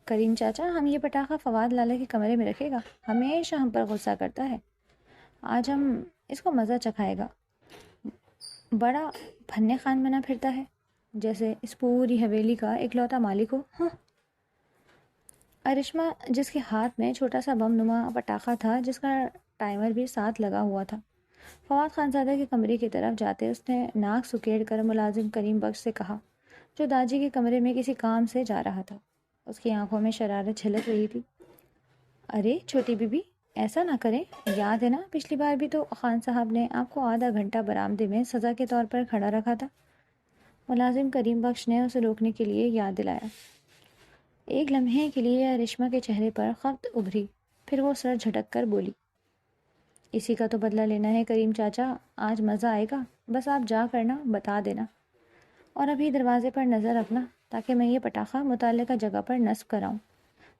کریم چاچا، ہم یہ پٹاخہ فواد لالا کے کمرے میں رکھے گا، ہمیشہ ہم پر غصہ کرتا ہے، آج ہم اس کو مزہ چکھائے گا۔ بڑا پھنے خان بنا پھرتا ہے، جیسے اس پوری حویلی کا اکلوتا مالک ہو۔ ہاں۔ ارشما، جس کے ہاتھ میں چھوٹا سا بم نما پٹاخہ تھا جس کا ٹائمر بھی ساتھ لگا ہوا تھا، فواد خانزادہ کے کمرے کی طرف جاتے اس نے ناک سکیڑ کر ملازم کریم بخش سے کہا، جو داجی کے کمرے میں کسی کام سے جا رہا تھا۔ اس کی آنکھوں میں شرارت چھلک رہی تھی۔ ارے چھوٹی بی بی، ایسا نہ کریں، یاد ہے نا پچھلی بار بھی تو خان صاحب نے آپ کو آدھا گھنٹہ برآمدے میں سزا کے طور پر کھڑا رکھا تھا۔ ملازم کریم بخش نے اسے روکنے کے لیے یاد دلایا۔ ایک لمحے کے لیے ارشما کے چہرے پر خفت ابھری، پھر وہ سر جھٹک کر بولی، اسی کا تو بدلہ لینا ہے کریم چاچا، آج مزہ آئے گا، بس آپ جا کر نا بتا دینا، اور ابھی دروازے پر نظر رکھنا تاکہ میں یہ پٹاخہ متعلقہ جگہ پر نصب کراؤں۔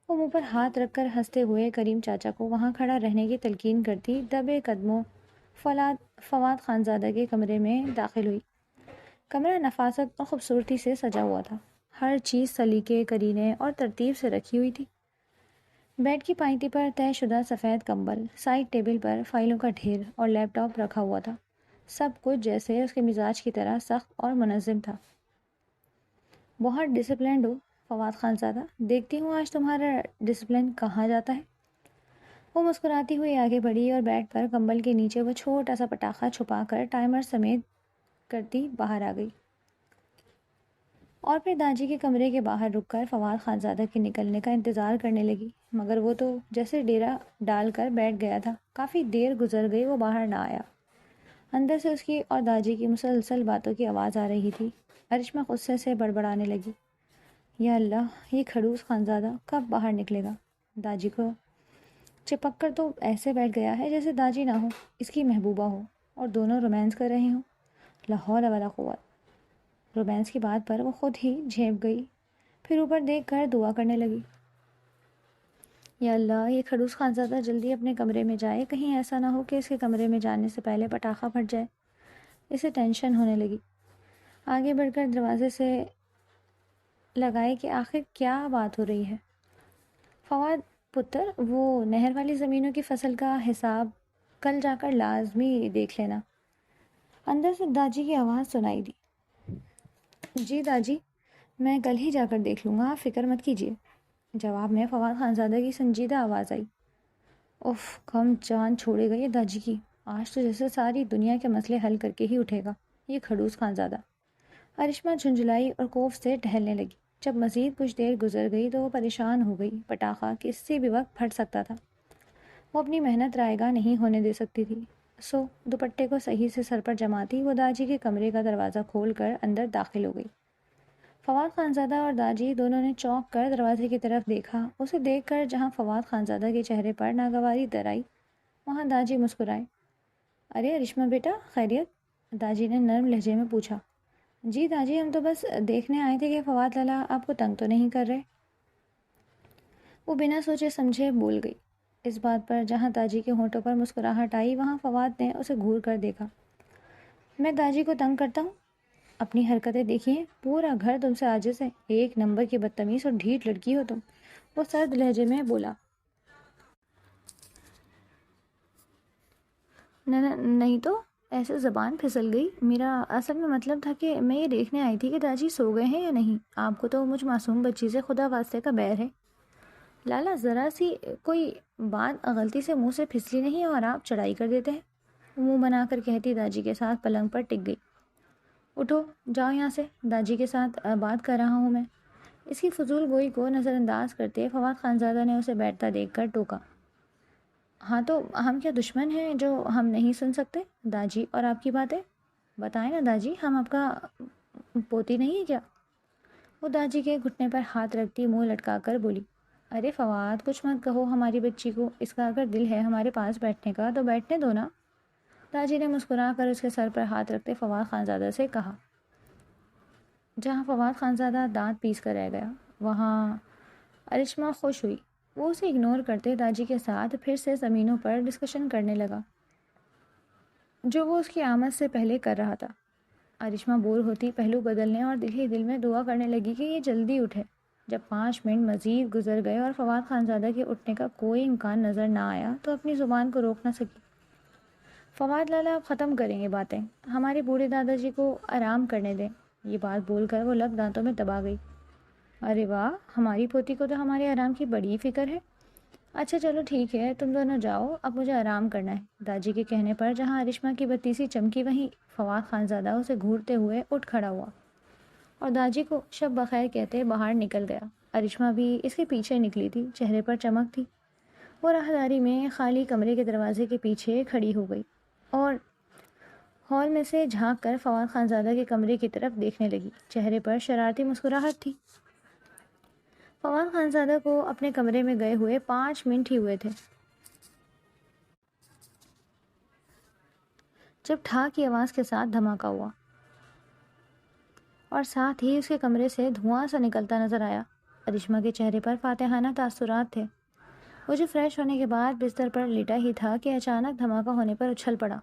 وہ منہ پر ہاتھ رکھ کر ہنستے ہوئے کریم چاچا کو وہاں کھڑا رہنے کی تلقین کرتی دبے قدموں فواد خانزادہ کے کمرے میں داخل ہوئی۔ کمرہ نفاست اور خوبصورتی سے سجا ہوا تھا، ہر چیز سلیقے، کرینے اور ترتیب سے رکھی ہوئی تھی۔ بیڈ کی پائنتی پر طے شدہ سفید کمبل، سائڈ ٹیبل پر فائلوں کا ڈھیر اور لیپ ٹاپ رکھا ہوا تھا، سب کچھ جیسے اس کے مزاج کی طرح سخت اور منظم تھا۔ بہت ڈسپلنڈ ہو فواد خانزادہ، دیکھتی ہوں آج تمہارا ڈسپلن کہاں جاتا ہے۔ وہ مسکراتی ہوئی آگے بڑھی اور بیڈ پر کمبل کے نیچے وہ چھوٹا سا پٹاخہ چھپا کر ٹائمر سمیت کرتی باہر آ گئی، اور پھر داجی کے کمرے کے باہر رک کر فواد خانزادہ کے نکلنے کا انتظار کرنے لگی، مگر وہ تو جیسے ڈیرا ڈال کر بیٹھ گیا تھا۔ کافی دیر گزر گئی، وہ باہر نہ آیا۔ اندر سے اس کی اور داجی کی مسلسل باتوں کی آواز آ رہی تھی۔ ارشما غصے سے بڑبڑانے لگی، یا اللہ، یہ کھڑوس خانزادہ کب باہر نکلے گا؟ داجی کو چپک کر تو ایسے بیٹھ گیا ہے جیسے داجی نہ ہو، اس کی محبوبہ ہو، اور دونوں رومانس کر رہے ہوں۔ لا حول ولا قوت۔ رومانس کی بات پر وہ خود ہی جھینپ گئی، پھر اوپر دیکھ کر دعا کرنے لگی، یا اللہ، یہ کھڑوس خانزادہ جلدی اپنے کمرے میں جائے، کہیں ایسا نہ ہو کہ اس کے کمرے میں جانے سے پہلے پٹاخہ پھٹ جائے۔ اسے ٹینشن ہونے لگی۔ آگے بڑھ کر دروازے سے لگائے کہ آخر کیا بات ہو رہی ہے۔ فواد پتر، وہ نہر والی زمینوں کی فصل کا حساب کل جا کر لازمی دیکھ لینا۔ اندر سے داجی کی آواز سنائی دی، جی داجی، میں کل ہی جا کر دیکھ لوں گا، آپ فکر مت کیجیے۔ جواب میں فواد خانزادہ کی سنجیدہ آواز آئی، اف، کم جان چھوڑے گا یہ داجی کی، آج تو جیسے ساری دنیا کے مسئلے حل کر کے ہی اٹھے گا یہ کھڑوس خانزادہ۔ ارشما جھنجھلائی اور خوف سے ٹہلنے لگی۔ جب مزید کچھ دیر گزر گئی تو وہ پریشان ہو گئی، پٹاخہ کسی بھی وقت پھٹ سکتا تھا، وہ اپنی محنت رائے گاں نہیں ہونے دے سکتی تھی۔ سو دوپٹے کو صحیح سے سر پر جماتی وہ داجی کے کمرے کا دروازہ کھول کر اندر داخل ہو گئی۔ فواد خانزادہ اور داجی دونوں نے چونک کر دروازے کی طرف دیکھا۔ اسے دیکھ کر جہاں فواد خانزادہ کے چہرے پر ناگواری در آئی، وہاں داجی مسکرائے۔ ارے ارشما بیٹا، خیریت؟ داجی نے نرم لہجے میں پوچھا۔ جی داجی، ہم تو بس دیکھنے آئے تھے کہ فواد لالا آپ کو تنگ تو نہیں کر رہے۔ وہ بنا سوچے سمجھے بول گئی۔ اس بات پر جہاں داجی کے ہونٹوں پر مسکراہٹ آئی وہاں فواد نے اسے گھور کر دیکھا۔ میں داجی کو تنگ کرتا ہوں؟ اپنی حرکتیں دیکھیے، پورا گھر تم سے عاجز ہے، ایک نمبر کی بدتمیز اور ڈھیٹ لڑکی ہو تم، وہ سرد لہجے میں بولا۔ نہیں تو، ایسے زبان پھسل گئی، میرا اصل میں مطلب تھا کہ میں یہ دیکھنے آئی تھی کہ داجی سو گئے ہیں یا نہیں، آپ کو تو مجھ معصوم بچی سے خدا واسطے کا بیر ہے۔ لالا، ذرا سی کوئی بات غلطی سے منہ سے پھسلی نہیں اور آپ چڑھائی کر دیتے ہیں، منہ بنا کر کہتی داجی کے ساتھ پلنگ پر ٹک گئی۔ اٹھو، جاؤ یہاں سے، داجی کے ساتھ بات کر رہا ہوں میں۔ اس کی فضول گوئی کو نظر انداز کرتے فواد خانزادہ نے اسے بیٹھتا دیکھ کر ٹوکا، ہاں تو ہم کیا دشمن ہیں جو ہم نہیں سن سکتے داجی اور آپ کی باتیں؟ بتائیں نا داجی، ہم آپ کا پوتی نہیں ہے کیا؟ وہ داجی کے گھٹنے پر ہاتھ رکھتی منہ لٹکا کر بولی، ارے فواد، کچھ مت کہو ہماری بچی کو، اس کا اگر دل ہے ہمارے پاس بیٹھنے کا تو بیٹھنے دو نا۔ داجی نے مسکرا کر اس کے سر پر ہاتھ رکھتے فواد خانزادہ سے کہا۔ جہاں فواد خانزادہ دانت پیس کر رہ گیا وہاں ارشما خوش ہوئی۔ وہ اسے اگنور کرتے داجی کے ساتھ پھر سے زمینوں پر ڈسکشن کرنے لگا جو وہ اس کی آمد سے پہلے کر رہا تھا۔ ارشما بور ہوتی پہلو بدلنے اور دل ہی دل میں دعا کرنے لگی کہ یہ جلدی اٹھے جب 5 منٹ مزید گزر گئے اور فواد خانزادہ کے اٹھنے کا کوئی امکان نظر نہ آیا تو اپنی زبان کو روک نہ سکی۔ فواد لالا، اب ختم کریں یہ باتیں، ہمارے بوڑھے دادا جی کو آرام کرنے دیں۔ یہ بات بول کر وہ لب دانتوں میں دبا گئی۔ ارے واہ، ہماری پوتی کو تو ہمارے آرام کی بڑی فکر ہے۔ اچھا چلو ٹھیک ہے، تم دونوں جاؤ، اب مجھے آرام کرنا ہے۔ داجی کے کہنے پر جہاں ارشما کی بتی سی چمکی وہیں فواد خانزادہ اسے گھورتے ہوئے اٹھ کھڑا ہوا اور داجی کو شب بخیر کہتے باہر نکل گیا۔ ارشما بھی اس کے پیچھے نکلی تھی، چہرے پر چمک تھی۔ وہ راہداری میں خالی کمرے کے دروازے کے پیچھے کھڑی ہو گئی اور ہال میں سے جھانک کر فواد خانزادہ کے کمرے کی طرف دیکھنے لگی۔ چہرے پر شرارتی مسکراہٹ تھی۔ فواد خانزادہ کو اپنے کمرے میں گئے ہوئے 5 منٹ ہی ہوئے تھے جب ٹھا کی آواز کے ساتھ دھماکہ ہوا اور ساتھ ہی اس کے کمرے سے دھواں سا نکلتا نظر آیا۔ ارشما کے چہرے پر فاتحانہ تاثرات تھے۔ وہ جو فریش ہونے کے بعد بستر پر لیٹا ہی تھا کہ اچانک دھماکہ ہونے پر اچھل پڑا۔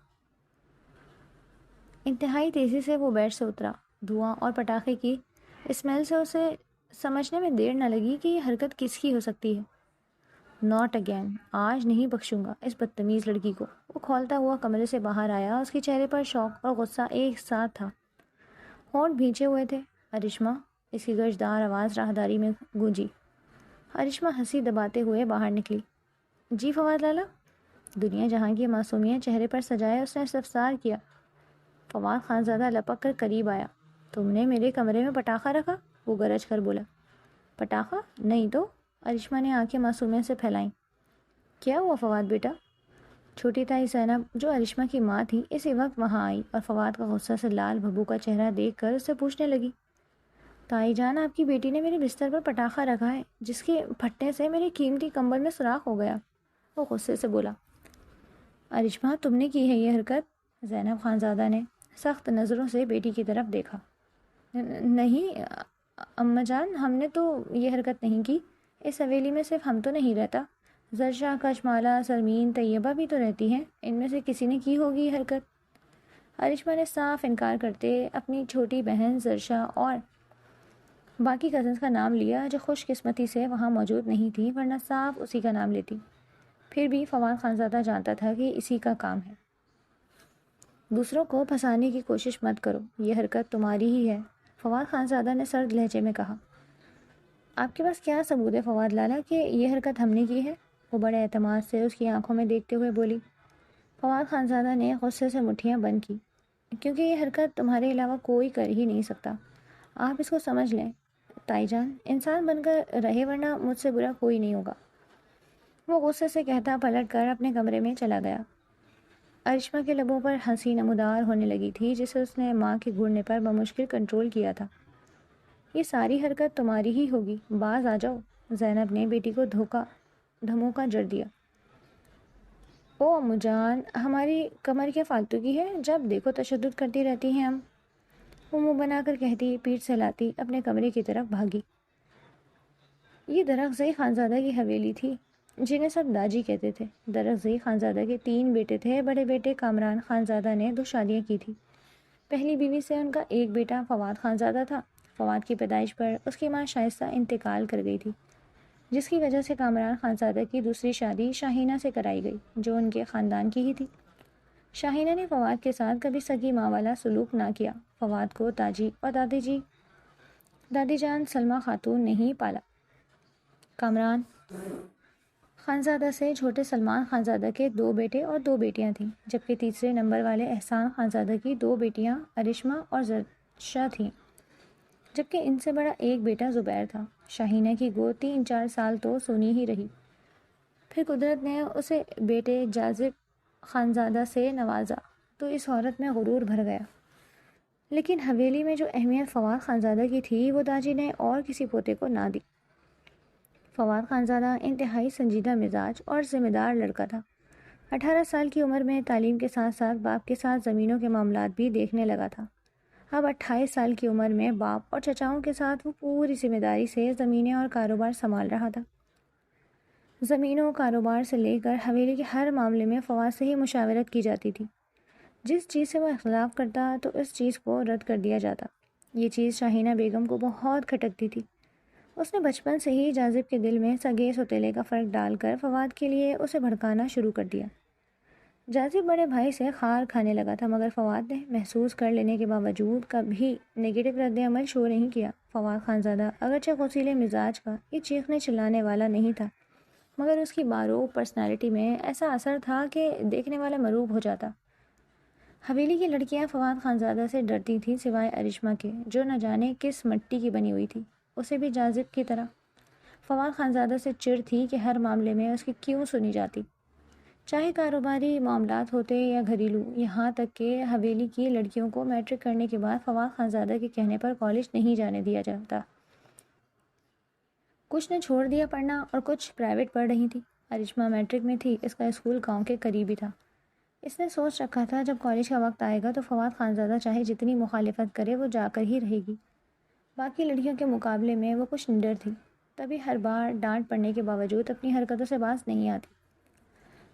انتہائی تیزی سے وہ بیڈ سے اترا۔ دھواں اور پٹاخے کی اسمیل سے اسے سمجھنے میں دیر نہ لگی کہ یہ حرکت کس کی ہو سکتی ہے۔ ناٹ اگین، آج نہیں بخشوں گا اس بدتمیز لڑکی کو۔ وہ کھولتا ہوا کمرے سے باہر آیا۔ اس کے چہرے پر شوق اور غصہ ایک ساتھ تھا، ہونٹ بھینچے ہوئے تھے۔ ارشما، اس کی گرجدار آواز راہداری میں گونجی۔ ارشما ہنسی دباتے ہوئے باہر نکلی۔ جی فواد لالا؟ دنیا جہاں کی معصومیت چہرے پر سجائے اس نے استفسار کیا۔ فواد خانزادہ لپک کر قریب آیا۔ تم نے میرے کمرے میں پٹاخہ رکھا؟ وہ گرج کر بولا۔ پٹاخہ؟ نہیں تو۔ ارشما نے آنکھیں معصومیت سے پھیلائیں۔ کیا ہوا فواد بیٹا؟ چھوٹی تائی زینب، جو ارشما کی ماں تھی، اسی وقت وہاں آئی اور فواد کا غصہ سے لال بھبو کا چہرہ دیکھ کر اس سے پوچھنے لگی، تائی جان، آپ کی بیٹی نے میرے بستر پر پٹاخہ رکھا ہے جس کے پھٹنے سے میرے قیمتی کمبل میں سوراخ ہو گیا۔ وہ غصے سے بولا۔ ارشما، تم نے کی ہے یہ حرکت؟ زینب خانزادہ نے سخت نظروں سے بیٹی کی طرف دیکھا۔ نہیں اماں جان، ہم نے تو یہ حرکت نہیں کی۔ اس حویلی میں صرف ہم تو نہیں رہتا، زرشا، کشمالہ، سرمین، طیبہ بھی تو رہتی ہیں، ان میں سے کسی نے کی ہوگی یہ حرکت۔ ارشما نے صاف انکار کرتے اپنی چھوٹی بہن زرشا اور باقی کزنس کا نام لیا جو خوش قسمتی سے وہاں موجود نہیں تھی، ورنہ صاف اسی کا نام لیتی۔ پھر بھی فواد خانزادہ جانتا تھا کہ اسی کا کام ہے۔ دوسروں کو پھنسانے کی کوشش مت کرو، یہ حرکت تمہاری ہی ہے، فواد خانزادہ نے سرد لہجے میں کہا۔ آپ کے پاس کیا ثبوت ہے فواد لالا کہ یہ حرکت ہم نے کی ہے؟ وہ بڑے اعتماد سے اس کی آنکھوں میں دیکھتے ہوئے بولی۔ فواد خانزادہ نے غصے سے مٹھیاں بند کی۔ کیونکہ یہ حرکت تمہارے علاوہ کوئی کر ہی نہیں سکتا، آپ اس کو سمجھ لیں۔ تائی جان، انسان بن کر رہے ورنہ مجھ سے برا کوئی نہیں ہوگا۔ وہ غصے سے کہتا پلٹ کر اپنے کمرے میں چلا گیا۔ ارشما کے لبوں پر ہنسی نمودار ہونے لگی تھی جسے اس نے ماں کے گھورنے پر بمشکل کنٹرول کیا تھا۔ یہ ساری حرکت تمہاری ہی ہوگی، باز آ جاؤ۔ زینب نے بیٹی کو دھموکا جڑ دیا۔ او امو جان، ہماری کمر کیا فالتو کی ہے؟ جب دیکھو تشدد کرتی رہتی ہیں ہم۔ وہ منہ بنا کر کہتی پیٹھ سہلاتی اپنے کمرے کی طرف بھاگی۔ یہ درخزئی خانزادہ کی حویلی تھی جنہیں سب داجی کہتے تھے۔ درخزئی خانزادہ کے 3 بیٹے تھے۔ بڑے بیٹے کامران خانزادہ نے 2 شادیاں کی تھی۔ پہلی بیوی سے ان کا ایک بیٹا فواد خانزادہ تھا۔ فواد کی پیدائش پر اس کی ماں شائستہ انتقال کر گئی تھی، جس کی وجہ سے کامران خانزادہ کی دوسری شادی شاہینہ سے کرائی گئی جو ان کے خاندان کی ہی تھی۔ شاہینہ نے فواد کے ساتھ کبھی سگی ماں والا سلوک نہ کیا۔ فواد کو تاجی اور دادی جان سلمہ خاتون نے ہی پالا۔ کامران خانزادہ سے چھوٹے سلمان خانزادہ کے 2 بیٹے اور 2 بیٹیاں تھیں، جبکہ تیسرے نمبر والے احسان خانزادہ کی 2 بیٹیاں ارشما اور زرشا تھیں، جبکہ ان سے بڑا ایک بیٹا زبیر تھا۔ شاہینہ کی گود 3-4 سال تو سونی ہی رہی، پھر قدرت نے اسے بیٹے جاذب خانزادہ سے نوازا تو اس عورت میں غرور بھر گیا۔ لیکن حویلی میں جو اہمیت فواد خانزادہ کی تھی وہ داجی نے اور کسی پوتے کو نہ دی۔ فواد خانزادہ انتہائی سنجیدہ مزاج اور ذمہ دار لڑکا تھا۔ 18 سال کی عمر میں تعلیم کے ساتھ ساتھ باپ کے ساتھ زمینوں کے معاملات بھی دیکھنے لگا تھا۔ اب 28 سال کی عمر میں باپ اور چچاؤں کے ساتھ وہ پوری ذمہ داری سے زمینیں اور کاروبار سنبھال رہا تھا۔ زمینوں، کاروبار سے لے کر حویلی کے ہر معاملے میں فواد سے ہی مشاورت کی جاتی تھی۔ جس چیز سے وہ اختلاف کرتا تو اس چیز کو رد کر دیا جاتا۔ یہ چیز شاہینہ بیگم کو بہت کھٹکتی تھی۔ اس نے بچپن سے ہی جاذب کے دل میں سگے سوتیلے کا فرق ڈال کر فواد کے لیے اسے بھڑکانا شروع کر دیا۔ جاذب بڑے بھائی سے خار کھانے لگا تھا، مگر فواد نے محسوس کر لینے کے باوجود کبھی نگیٹو رد عمل شو نہیں کیا۔ فواد خانزادہ اگرچہ غصیلے مزاج کا، یہ چیخنے چلانے والا نہیں تھا، مگر اس کی باروق پرسنالٹی میں ایسا اثر تھا کہ دیکھنے والا مرعوب ہو جاتا۔ حویلی کی لڑکیاں فواد خانزادہ سے ڈرتی تھیں سوائے ارشما کے، جو نہ جانے کس مٹی کی بنی ہوئی تھی۔ اسے بھی جاذب کی طرح فواد خانزادہ سے چڑ تھی کہ ہر معاملے میں اس کی کیوں سنی جاتی، چاہے کاروباری معاملات ہوتے یا گھریلو، یہاں تک کہ حویلی کی لڑکیوں کو میٹرک کرنے کے بعد فواد خانزادہ کے کہنے پر کالج نہیں جانے دیا جاتا۔ کچھ نے چھوڑ دیا پڑھنا اور کچھ پرائیویٹ پڑھ رہی تھی۔ ارشما میٹرک میں تھی، اس کا اسکول گاؤں کے قریب ہی تھا۔ اس نے سوچ رکھا تھا جب کالج کا وقت آئے گا تو فواد خانزادہ چاہے جتنی مخالفت کرے وہ جا کر ہی رہے گی۔ باقی لڑکیوں کے مقابلے میں وہ کچھ نڈر تھی، تبھی ہر بار ڈانٹ پڑنے کے باوجود اپنی حرکتوں سے باز نہیں آتی۔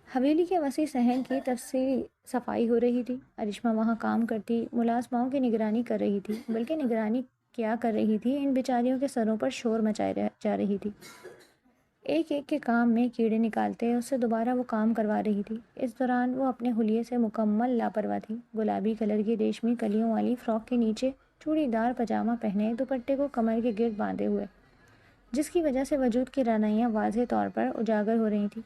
حویلی کے وسیع صحن کی تفصیل صفائی ہو رہی تھی۔ ارشما وہاں کام کرتی ملازماؤں کی نگرانی کر رہی تھی، بلکہ نگرانی کیا کر رہی تھی، ان بیچاریوں کے سروں پر شور مچائے جا رہی تھی۔ ایک ایک کے کام میں کیڑے نکالتے اس سے دوبارہ وہ کام کروا رہی تھی۔ اس دوران وہ اپنے حلیے سے مکمل لاپرواہ تھی۔ گلابی کلر کی ریشمی کلیوں والی فراک کے نیچے چوڑی دار پاجامہ پہنے، دوپٹے کو کمر کے گرد باندھے ہوئے، جس کی وجہ سے وجود کی رانائیاں واضح طور پر اجاگر ہو رہی تھیں۔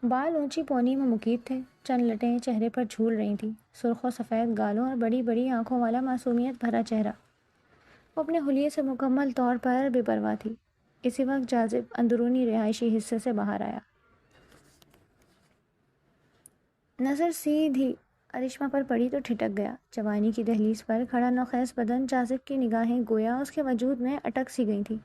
بال اونچی پونی میں مکیب تھے، چند لٹیں چہرے پر جھول رہی تھیں، سرخ و سفید گالوں اور بڑی بڑی آنکھوں والا معصومیت بھرا چہرہ۔ وہ اپنے حلیے سے مکمل طور پر بے پرواہ تھی۔ اسی وقت جاذب اندرونی رہائشی حصے سے باہر آیا۔ نظر سیدھی ارشما پر پڑی تو ٹھٹک گیا۔ جوانی کی دہلیز پر کھڑا نوخیز بدن، جاذب کی نگاہیں گویا اس کے وجود میں اٹک سی گئی تھیں،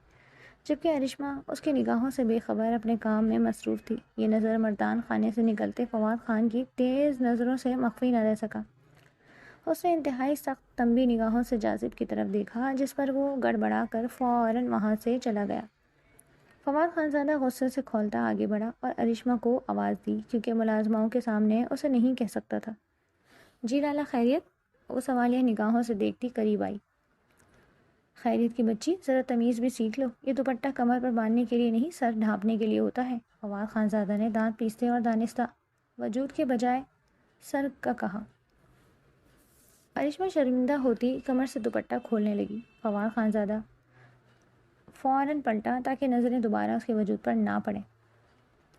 جبکہ ارشما اس کی نگاہوں سے بے خبر اپنے کام میں مصروف تھی۔ یہ نظر مردان خانے سے نکلتے فواد خان کی تیز نظروں سے مخفی نہ رہ سکا۔ اس نے انتہائی سخت تنبی نگاہوں سے جاذب کی طرف دیکھا، جس پر وہ گڑبڑا کر فوراً وہاں سے چلا گیا۔ فواد خانزادہ غصے سے کھولتا آگے بڑھا اور ارشما کو آواز دی، کیونکہ ملازماؤں کے سامنے اسے نہیں کہہ سکتا تھا۔ جی لالا خیریت؟ وہ سوالیہ نگاہوں سے دیکھتی قریب آئی۔ خیریت کی بچی، ذرا تمیز بھی سیکھ لو، یہ دوپٹہ کمر پر باندھنے کے لیے نہیں، سر ڈھانپنے کے لیے ہوتا ہے۔ فواد خانزادہ نے دانت پیستے اور دانستہ وجود کے بجائے سر کا کہا۔ ارشما شرمندہ ہوتی کمر سے دوپٹہ کھولنے لگی۔ فواد خانزادہ فوراً پلٹا تاکہ نظریں دوبارہ اس کے وجود پر نہ پڑیں۔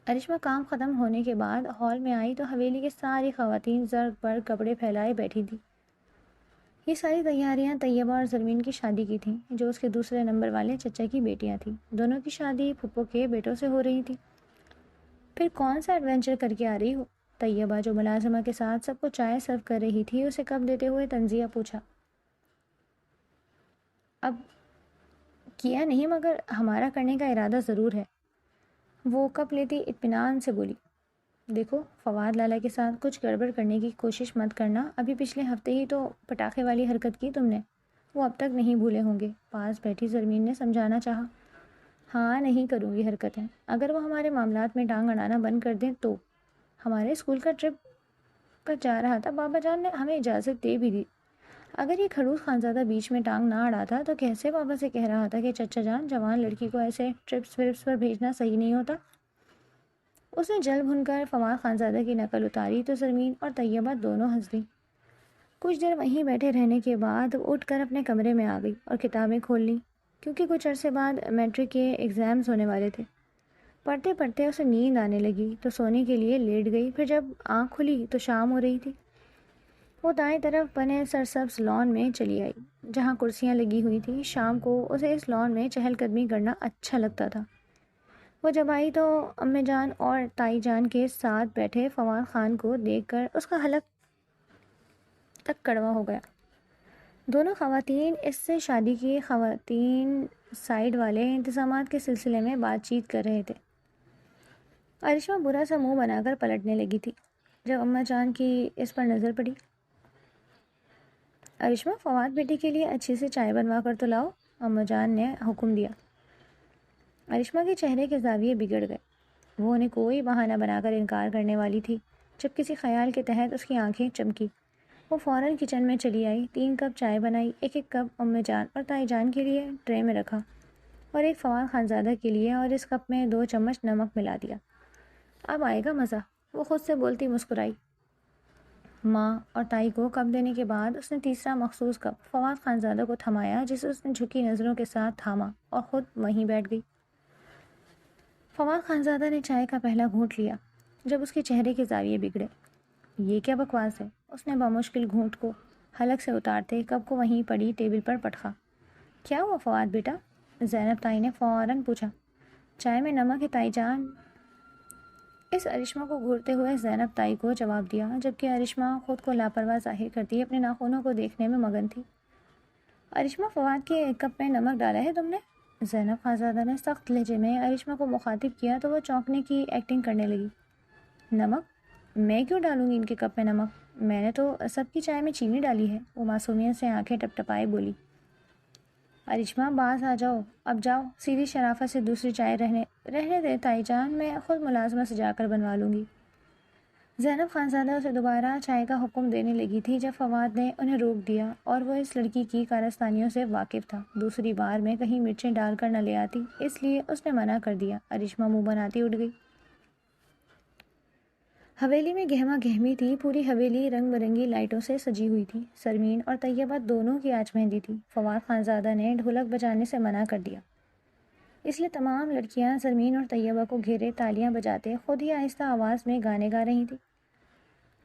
ارشما کام ختم ہونے کے بعد ہال میں آئی تو حویلی کی ساری خواتین زرق پر کپڑے پھیلائے بیٹھی تھیں۔ یہ ساری تیاریاں طیبہ اور زرمین کی شادی کی تھیں، جو اس کے دوسرے نمبر والے چچا کی بیٹیاں تھیں۔ دونوں کی شادی پھپھو کے بیٹوں سے ہو رہی تھی۔ پھر کون سا ایڈونچر کر کے آ رہی ہو؟ طیبہ، جو ملازمہ کے ساتھ سب کو چائے سرو کر رہی تھی، اسے کپ دیتے ہوئے تنزیہ پوچھا۔ اب کیا نہیں، مگر ہمارا کرنے کا ارادہ ضرور ہے۔ وہ کپ لیتی اطمینان سے بولی۔ دیکھو، فواد لالا کے ساتھ کچھ گڑبڑ کرنے کی کوشش مت کرنا۔ ابھی پچھلے ہفتے ہی تو پٹاخے والی حرکت کی تم نے، وہ اب تک نہیں بھولے ہوں گے۔ پاس بیٹھی زرمین نے سمجھانا چاہا۔ ہاں، نہیں کروں گی حرکتیں۔ اگر وہ ہمارے معاملات میں ٹانگ اڑانا بند کر دیں تو۔ ہمارے اسکول کا ٹرپ پر جا رہا تھا، بابا جان نے ہمیں اجازت دے بھی دی۔ اگر یہ کھڑوس خانزادہ بیچ میں ٹانگ نہ اڑاتا تو کیسے بابا سے کہہ رہا تھا کہ چچا جان، جوان لڑکی کو ایسے ٹرپس ورپس پر بھیجنا صحیح نہیں ہوتا۔ اس نے جل بھن کر فواد خانزادہ کی نقل اتاری تو زرمین اور طیبہ دونوں ہنس دیں۔ کچھ دیر وہیں بیٹھے رہنے کے بعد اٹھ کر اپنے کمرے میں آ گئی اور کتابیں کھول لیں، کیونکہ کچھ عرصے بعد میٹرک کے ایگزامز ہونے والے تھے۔ پڑھتے پڑھتے اسے نیند آنے لگی تو سونے کے لیے لیٹ گئی۔ پھر جب آنکھ کھلی تو شام ہو رہی تھی۔ وہ دائیں طرف بنے سرسبز لان میں چلی آئی، جہاں کرسیاں لگی ہوئی تھیں۔ شام کو اسے اس لان میں چہل قدمی کرنا اچھا لگتا تھا۔ وہ جب آئی تو امی جان اور تائی جان کے ساتھ بیٹھے فواد خان کو دیکھ کر اس کا حلق تک کڑوا ہو گیا۔ دونوں خواتین اس سے شادی کی خواتین سائڈ والے انتظامات کے سلسلے میں بات چیت کر رہے تھے۔ ارشما برا سا منہ بنا کر پلٹنے لگی تھی جب اماں جان کی اس پر نظر پڑی۔ ارشما، فواد بیٹی کے لیے اچھی سے چائے بنوا کر تو لاؤ، اماں جان نے حکم دیا۔ ارشما کے چہرے کے زاویے بگڑ گئے۔ وہ انہیں کوئی بہانہ بنا کر انکار کرنے والی تھی، جب کسی خیال کے تحت اس کی آنکھیں چمکی۔ وہ فوراً کچن میں چلی آئی، 3 کپ چائے بنائی، ایک ایک کپ امی جان اور تائی جان کے لیے ٹرے میں رکھا۔ اور ایک فواد خانزادہ کے لیے اور اس کپ میں 2 چمچ نمک ملا دیا۔ اب آئے گا مزہ، وہ خود سے بولتی مسکرائی۔ ماں اور تائی کو کپ دینے کے بعد اس نے تیسرا مخصوص کپ فواد خانزادہ کو تھمایا، جسے اس نے جھکی نظروں کے ساتھ تھاما اور خود وہیں بیٹھ گئی۔ فواد خانزادہ نے چائے کا پہلا گھونٹ لیا جب اس کے چہرے کے زاویے بگڑے۔ یہ کیا بکواس ہے؟ اس نے بمشکل گھونٹ کو حلق سے اتارتے کپ کو وہیں پڑی ٹیبل پر پٹخا۔ کیا ہوا فواد بیٹا؟ زینب تائی نے فوراً پوچھا۔ چائے میں نمک ہے تائی جان۔ اس ارشما کو گھورتے ہوئے زینب تائی کو جواب دیا، جبکہ ارشما خود کو لاپرواہ ظاہر کرتی اپنے ناخنوں کو دیکھنے میں مگن تھی۔ ارشما، فواد کے کپ میں نمک ڈالا ہے تم نے؟ زینب خانزادہ نے سخت لہجے میں ارشما کو مخاطب کیا تو وہ چونکنے کی ایکٹنگ کرنے لگی۔ نمک؟ میں کیوں ڈالوں گی ان کے کپ میں نمک؟ میں نے تو سب کی چائے میں چینی ڈالی ہے، وہ معصومیت سے آنکھیں ٹپٹپائے بولی۔ ارشما، باز آ جاؤ، اب جاؤ، سیدھی شرافت سے دوسری چائے رہنے دے تائی جان، میں خود ملازمہ سے جا کر بنوا لوں گی۔ زینب خانزادہ اسے دوبارہ چائے کا حکم دینے لگی تھی جب فواد نے انہیں روک دیا، اور وہ اس لڑکی کی کارستانیوں سے واقف تھا۔ دوسری بار میں کہیں مرچیں ڈال کر نہ لے آتی، اس لیے اس نے منع کر دیا۔ ارشما منہ بناتی اٹھ گئی۔ حویلی میں گہما گہمی تھی، پوری حویلی رنگ برنگی لائٹوں سے سجی ہوئی تھی۔ سرمین اور طیبہ دونوں کی آج مہندی تھی۔ فواد خانزادہ نے ڈھولک بجانے سے منع کر دیا، اس لیے تمام لڑکیاں سرمین اور طیبہ کو گھیرے تالیاں بجاتے خود ہی آہستہ آواز میں گانے گا رہی تھیں۔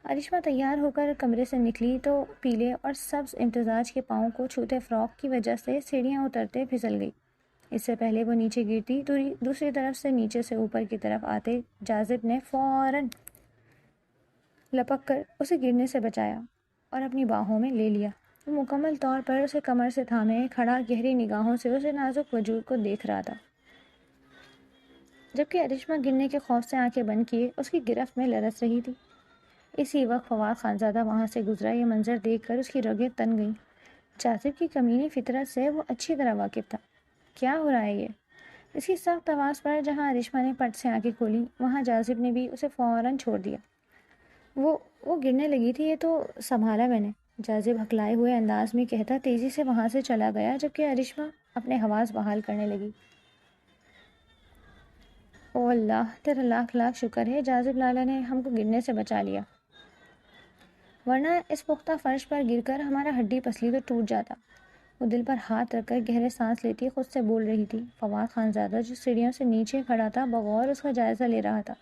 ارشما تیار ہو کر کمرے سے نکلی تو پیلے اور سبز امتزاج کے پاؤں کو چھوتے فراق کی وجہ سے سیڑھیاں اترتے پھسل گئی۔ اس سے پہلے وہ نیچے گرتی دوسری طرف سے نیچے سے اوپر کی طرف آتے جاذب نے فوراً لپک کر اسے گرنے سے بچایا اور اپنی باہوں میں لے لیا۔ وہ مکمل طور پر اسے کمر سے تھامے کھڑا گہری نگاہوں سے اسے نازک وجود کو دیکھ رہا تھا، جبکہ ارشما گرنے کے خوف سے آنکھیں بند کیے اس کی گرفت میں لرز رہی تھی۔ اسی وقت فواد خانزادہ وہاں سے گزرا۔ یہ منظر دیکھ کر اس کی رگیں تن گئیں۔ جاذب کی کمینی فطرت سے وہ اچھی طرح واقف تھا۔ کیا ہو رہا ہے یہ؟ اس کی سخت آواز پر جہاں ارشما نے پٹ سے آنکھیں کھولیں، وہاں جاذب نے بھی اسے فوراً چھوڑ دیا۔ وہ گرنے لگی تھی، یہ تو سنبھالا میں نے، جاذب ہکلائے ہوئے انداز میں کہتا تیزی سے وہاں سے چلا گیا، جبکہ ارشما اپنے حواس بحال کرنے لگی۔ او اللہ، تیرا لاکھ لاکھ شکر ہے جاذب لالا نے ہم کو گرنے سے بچا لیا، ورنہ اس پختہ فرش پر گر کر ہمارا ہڈی پسلی تو ٹوٹ جاتا۔ وہ دل پر ہاتھ رکھ کر گہرے سانس لیتی خود سے بول رہی تھی۔ فواد خانزادہ جو سیڑھیوں سے نیچے کھڑا تھا بغور اس کا جائزہ لے رہا تھا۔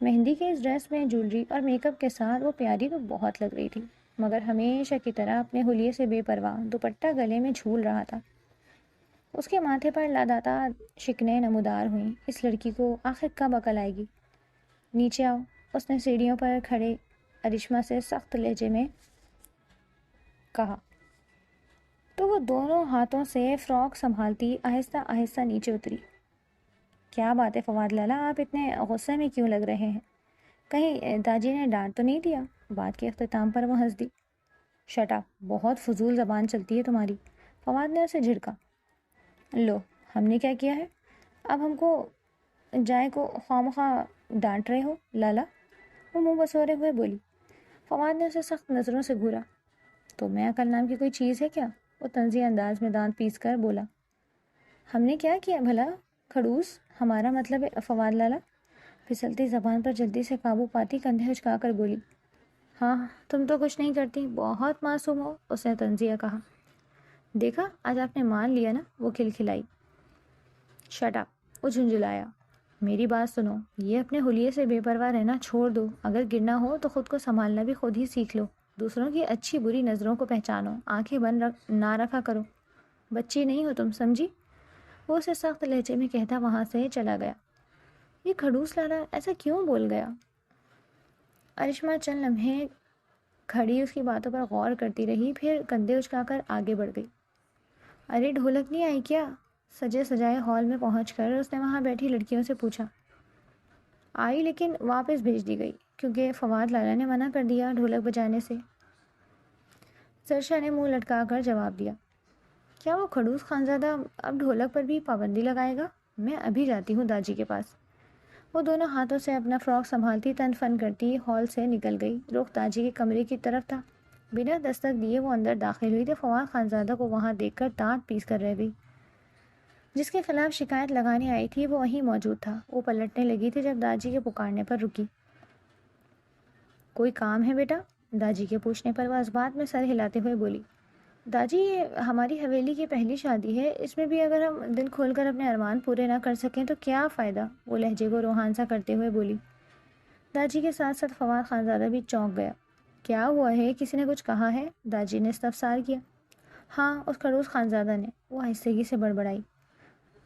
مہندی کے اس ڈریس میں جولری اور میک اپ کے ساتھ وہ پیاری تو بہت لگ رہی تھی، مگر ہمیشہ کی طرح اپنے حلیے سے بے پرواہ دوپٹہ گلے میں جھول رہا تھا۔ اس کے ماتھے پر لاداتا شکنیں نمودار ہوئیں۔ اس لڑکی کو آخر کب عقل آئے گی؟ نیچے آؤ، اس نے سیڑھیوں پر کھڑے ارشما سے سخت لہجے میں کہا، تو وہ دونوں ہاتھوں سے فراک سنبھالتی آہستہ آہستہ نیچے اتری۔ کیا بات ہے فواد لالا، آپ اتنے غصے میں کیوں لگ رہے ہیں؟ کہیں داجی نے ڈانٹ تو نہیں دیا؟ بات کے اختتام پر وہ ہنس دی۔ شٹ اپ، بہت فضول زبان چلتی ہے تمہاری، فواد نے اسے جھڑکا۔ لو، ہم نے کیا کیا ہے؟ اب ہم کو جائے کو خواہ ڈانٹ رہے ہو لالا، وہ منہ بسورے ہوئے بولی۔ فواد نے اسے سخت نظروں سے گھورا۔ تو میں عقل نام کی کوئی چیز ہے کیا؟ وہ طنزی انداز میں دانت پیس کر بولا۔ ہم نے کیا کیا بھلا کھڑوس؟ ہمارا مطلب ہے فواد لالا، پھسلتی زبان پر جلدی سے قابو پاتی کندھے اچکا کر بولی۔ ہاں، تم تو کچھ نہیں کرتی، بہت معصوم ہو، اس نے طنزیہ کہا۔ دیکھا، آج آپ نے مان لیا نا، وہ کھلکھلائی۔ شٹ اپ، وہ جھنجھلایا۔ میری بات سنو، یہ اپنے حلیے سے بے پرواہ رہنا چھوڑ دو، اگر گرنا ہو تو خود کو سنبھالنا بھی خود ہی سیکھ لو، دوسروں کی اچھی بری نظروں کو پہچانو، آنکھیں بند نہ رکھا کرو، بچی نہیں ہو تم، سمجھی؟ وہ اسے سخت لہجے میں کہتا وہاں سے چلا گیا۔ یہ کھڑوس لالا ایسا کیوں بول گیا؟ ارشما چند لمحے کھڑی اس کی باتوں پر غور کرتی رہی، پھر کندھے اچکا کر آگے بڑھ گئی۔ ارے ڈھولک نہیں آئی کیا؟ سجے سجائے ہال میں پہنچ کر اس نے وہاں بیٹھی لڑکیوں سے پوچھا۔ آئی، لیکن واپس بھیج دی گئی کیونکہ فواد لالا نے منع کر دیا ڈھولک بجانے سے، سرشا نے منہ لٹکا کر جواب دیا۔ کیا وہ کھڑوس خانزادہ اب ڈھولک پر بھی پابندی لگائے گا؟ میں ابھی جاتی ہوں داجی کے پاس۔ وہ دونوں ہاتھوں سے اپنا فراک سنبھالتی تن فن کرتی ہال سے نکل گئی۔ رخ داجی کے کمرے کی طرف تھا۔ بنا دستک دیے وہ اندر داخل ہوئی تو فواد خانزادہ کو وہاں دیکھ کر دانت پیس کر رہ گئی۔ جس کے خلاف شکایت لگانے آئی تھی وہ وہیں موجود تھا۔ وہ پلٹنے لگی تھی جب داجی کے پکارنے پر رکی۔ کوئی کام ہے بیٹا؟ داجی کے پوچھنے پر وہ اس بات میں سر ہلاتے ہوئے بولی، داجی یہ ہماری حویلی کی پہلی شادی ہے، اس میں بھی اگر ہم دل کھول کر اپنے ارمان پورے نہ کر سکیں تو کیا فائدہ؟ وہ لہجے کو روحان سا کرتے ہوئے بولی۔ داجی کے ساتھ ساتھ فواد خانزادہ بھی چونک گیا۔ کیا ہوا ہے؟ کسی نے کچھ کہا ہے؟ داجی نے استفسار کیا۔ ہاں، اس خڑوس خانزادہ نے، وہ آہستگی سے بڑبڑائی۔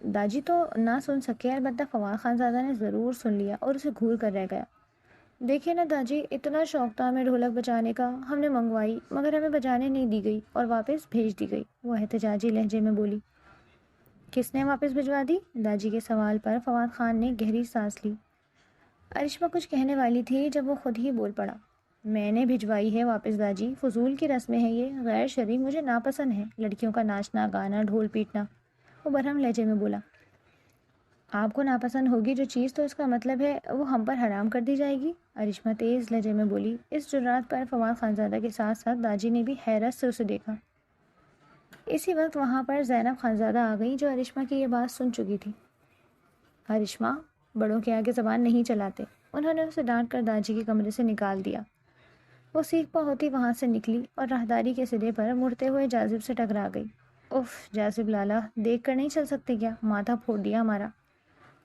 داجی تو نہ سن سکے، البتہ فواد خانزادہ نے ضرور سن لیا اور اسے گھور کر رہ گیا۔ دیکھیے نا داجی، اتنا شوق تھا ہمیں ڈھولک بجانے کا، ہم نے منگوائی مگر ہمیں بجانے نہیں دی گئی اور واپس بھیج دی گئی، وہ احتجاجی لہجے میں بولی۔ کس نے واپس بھجوا دی؟ داجی کے سوال پر فواد خان نے گہری سانس لی۔ ارشما کچھ کہنے والی تھی جب وہ خود ہی بول پڑا۔ میں نے بھجوائی ہے واپس داجی، فضول کی رسمیں ہیں یہ، غیر شرعی، مجھے ناپسند ہے لڑکیوں کا ناچنا گانا ڈھول پیٹنا، وہ برہم لہجے میں بولا۔ آپ کو ناپسند ہوگی جو چیز تو اس کا مطلب ہے وہ ہم پر حرام کر دی جائے گی، ارشما تیز لہجے میں بولی۔ اس جرات پر فواد خانزادہ کے ساتھ ساتھ داجی نے بھی حیرت سے اسے دیکھا۔ اسی وقت وہاں پر زینب خانزادہ آ گئی جو ارشما کی یہ بات سن چکی تھی۔ ارشما، بڑوں کے آگے زبان نہیں چلاتے، انہوں نے اسے ڈانٹ کر داجی کے کمرے سے نکال دیا۔ وہ سیکھ پا ہوتی وہاں سے نکلی اور راہداری کے سرے پر مڑتے ہوئے جاذب سے ٹکرا گئی۔ اف جاذب لالا، دیکھ کر نہیں چل سکتے کیا؟ ماتھا پھوڑ دیا ہمارا،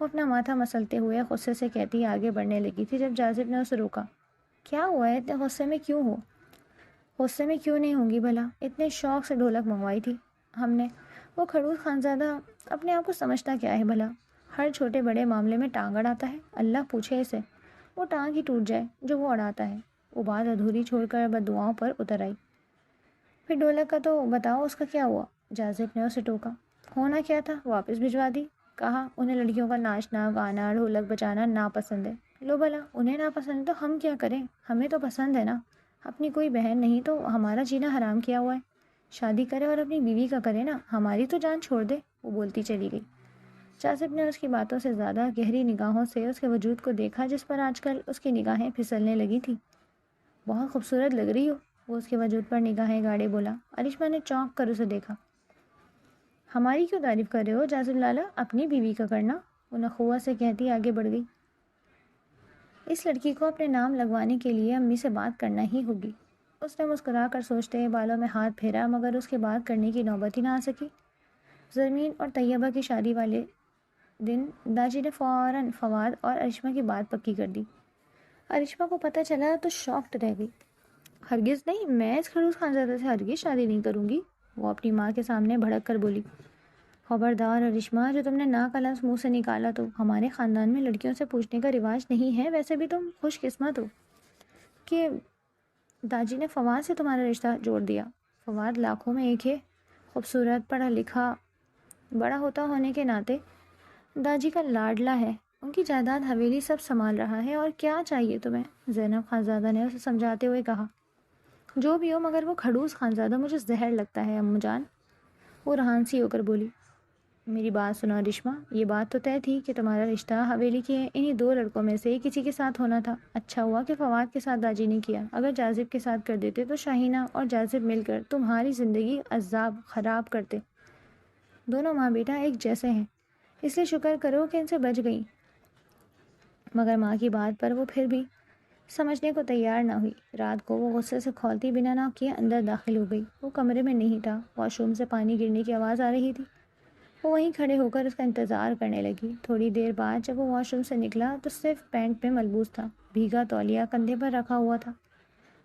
وہ اپنا ماتھا مسلتے ہوئے غصے سے کہتی آگے بڑھنے لگی تھی جب جاذب نے اسے روکا۔ کیا ہوا ہے؟ اتنے غصے میں کیوں ہو؟ غصے میں کیوں نہیں ہوں گی بھلا، اتنے شوق سے ڈھولک منگوائی تھی ہم نے۔ وہ خڑوس خانزادہ اپنے آپ کو سمجھتا کیا ہے بھلا، ہر چھوٹے بڑے معاملے میں ٹانگ اڑاتا ہے، اللہ پوچھے اسے، وہ ٹانگ ہی ٹوٹ جائے جو وہ اڑاتا ہے۔ وہ بات ادھوری چھوڑ کر بددعاؤں پر اتر آئی۔ پھر ڈھولک کا تو بتاؤ، اس کا کیا ہوا؟ جاذب نے اسے ٹوکا۔ ہونا کیا تھا، واپس بھجوا دی، کہا انہیں لڑکیوں کا ناچنا گانا ڈھولک بجانا ناپسند ہے۔ لو بھلا، انہیں ناپسند ہے تو ہم کیا کریں، ہمیں تو پسند ہے نا، اپنی کوئی بہن نہیں تو ہمارا جینا حرام کیا ہوا ہے، شادی کرے اور اپنی بیوی کا کرے نا، ہماری تو جان چھوڑ دے، وہ بولتی چلی گئی۔ جاذب نے اس کی باتوں سے زیادہ گہری نگاہوں سے اس کے وجود کو دیکھا جس پر آج کل اس کی نگاہیں پھسلنے لگی تھی۔ بہت خوبصورت لگ رہی ہو، وہ اس کے وجود پر نگاہیں گاڑے بولا۔ ارشما نے چونک کر اسے دیکھا۔ ہماری کیوں تعریف کر رہے ہو جاذب لالا، اپنی بیوی کا کرنا، وہ نخوت سے کہتی آگے بڑھ گئی۔ اس لڑکی کو اپنے نام لگوانے کے لیے امی سے بات کرنا ہی ہوگی، اس نے مسکرا کر سوچتے بالوں میں ہاتھ پھیرا مگر اس کے بات کرنے کی نوبت ہی نہ آ سکی۔ زرمین اور طیبہ کی شادی والے دن داجی نے فوراً فواد اور ارشما کی بات پکی کر دی۔ ارشما کو پتہ چلا تو شاکڈ رہ گئی۔ ہرگز نہیں، میں اس خڑوس خانزادہ سے ہرگز شادی نہیں کروں گی، وہ اپنی ماں کے سامنے بھڑک کر بولی۔ خبردار ارشما، جو تم نے نا کا لفظ منہ سے نکالا تو ہمارے خاندان میں لڑکیوں سے پوچھنے کا رواج نہیں ہے، ویسے بھی تم خوش قسمت ہو کہ داجی نے فواد سے تمہارا رشتہ جوڑ دیا۔ فواد لاکھوں میں ایک ہے، خوبصورت، پڑھا لکھا، بڑا ہوتا ہونے کے ناطے داجی کا لاڈلا ہے، ان کی جائیداد حویلی سب سنبھال رہا ہے، اور کیا چاہیے تمہیں؟ زینب خانزادہ نے اسے سمجھاتے ہوئے کہا۔ جو بھی ہو مگر وہ خڑوس خانزادہ مجھے زہر لگتا ہے اماں جان، وہ رہانسی ہو کر بولی۔ میری بات سنو ارشما، یہ بات تو طے تھی کہ تمہارا رشتہ حویلی کے انہی دو لڑکوں میں سے کسی کے ساتھ ہونا تھا۔ اچھا ہوا کہ فواد کے ساتھ داجی نے کیا، اگر جاذب کے ساتھ کر دیتے تو شاہینہ اور جاذب مل کر تمہاری زندگی عذاب خراب کرتے۔ دونوں ماں بیٹا ایک جیسے ہیں، اس لیے شکر کرو کہ ان سے بچ گئی۔ مگر ماں کی بات پر وہ پھر بھی سمجھنے کو تیار نہ ہوئی۔ رات کو وہ غصے سے کھولتی بنا ناک کیے اندر داخل ہو گئی۔ وہ کمرے میں نہیں تھا، واش روم سے پانی گرنے کی آواز آ رہی تھی۔ وہ وہیں کھڑے ہو کر اس کا انتظار کرنے لگی۔ تھوڑی دیر بعد جب وہ واش روم سے نکلا تو صرف پینٹ میں ملبوس تھا، بھیگا تولیہ کندھے پر رکھا ہوا تھا۔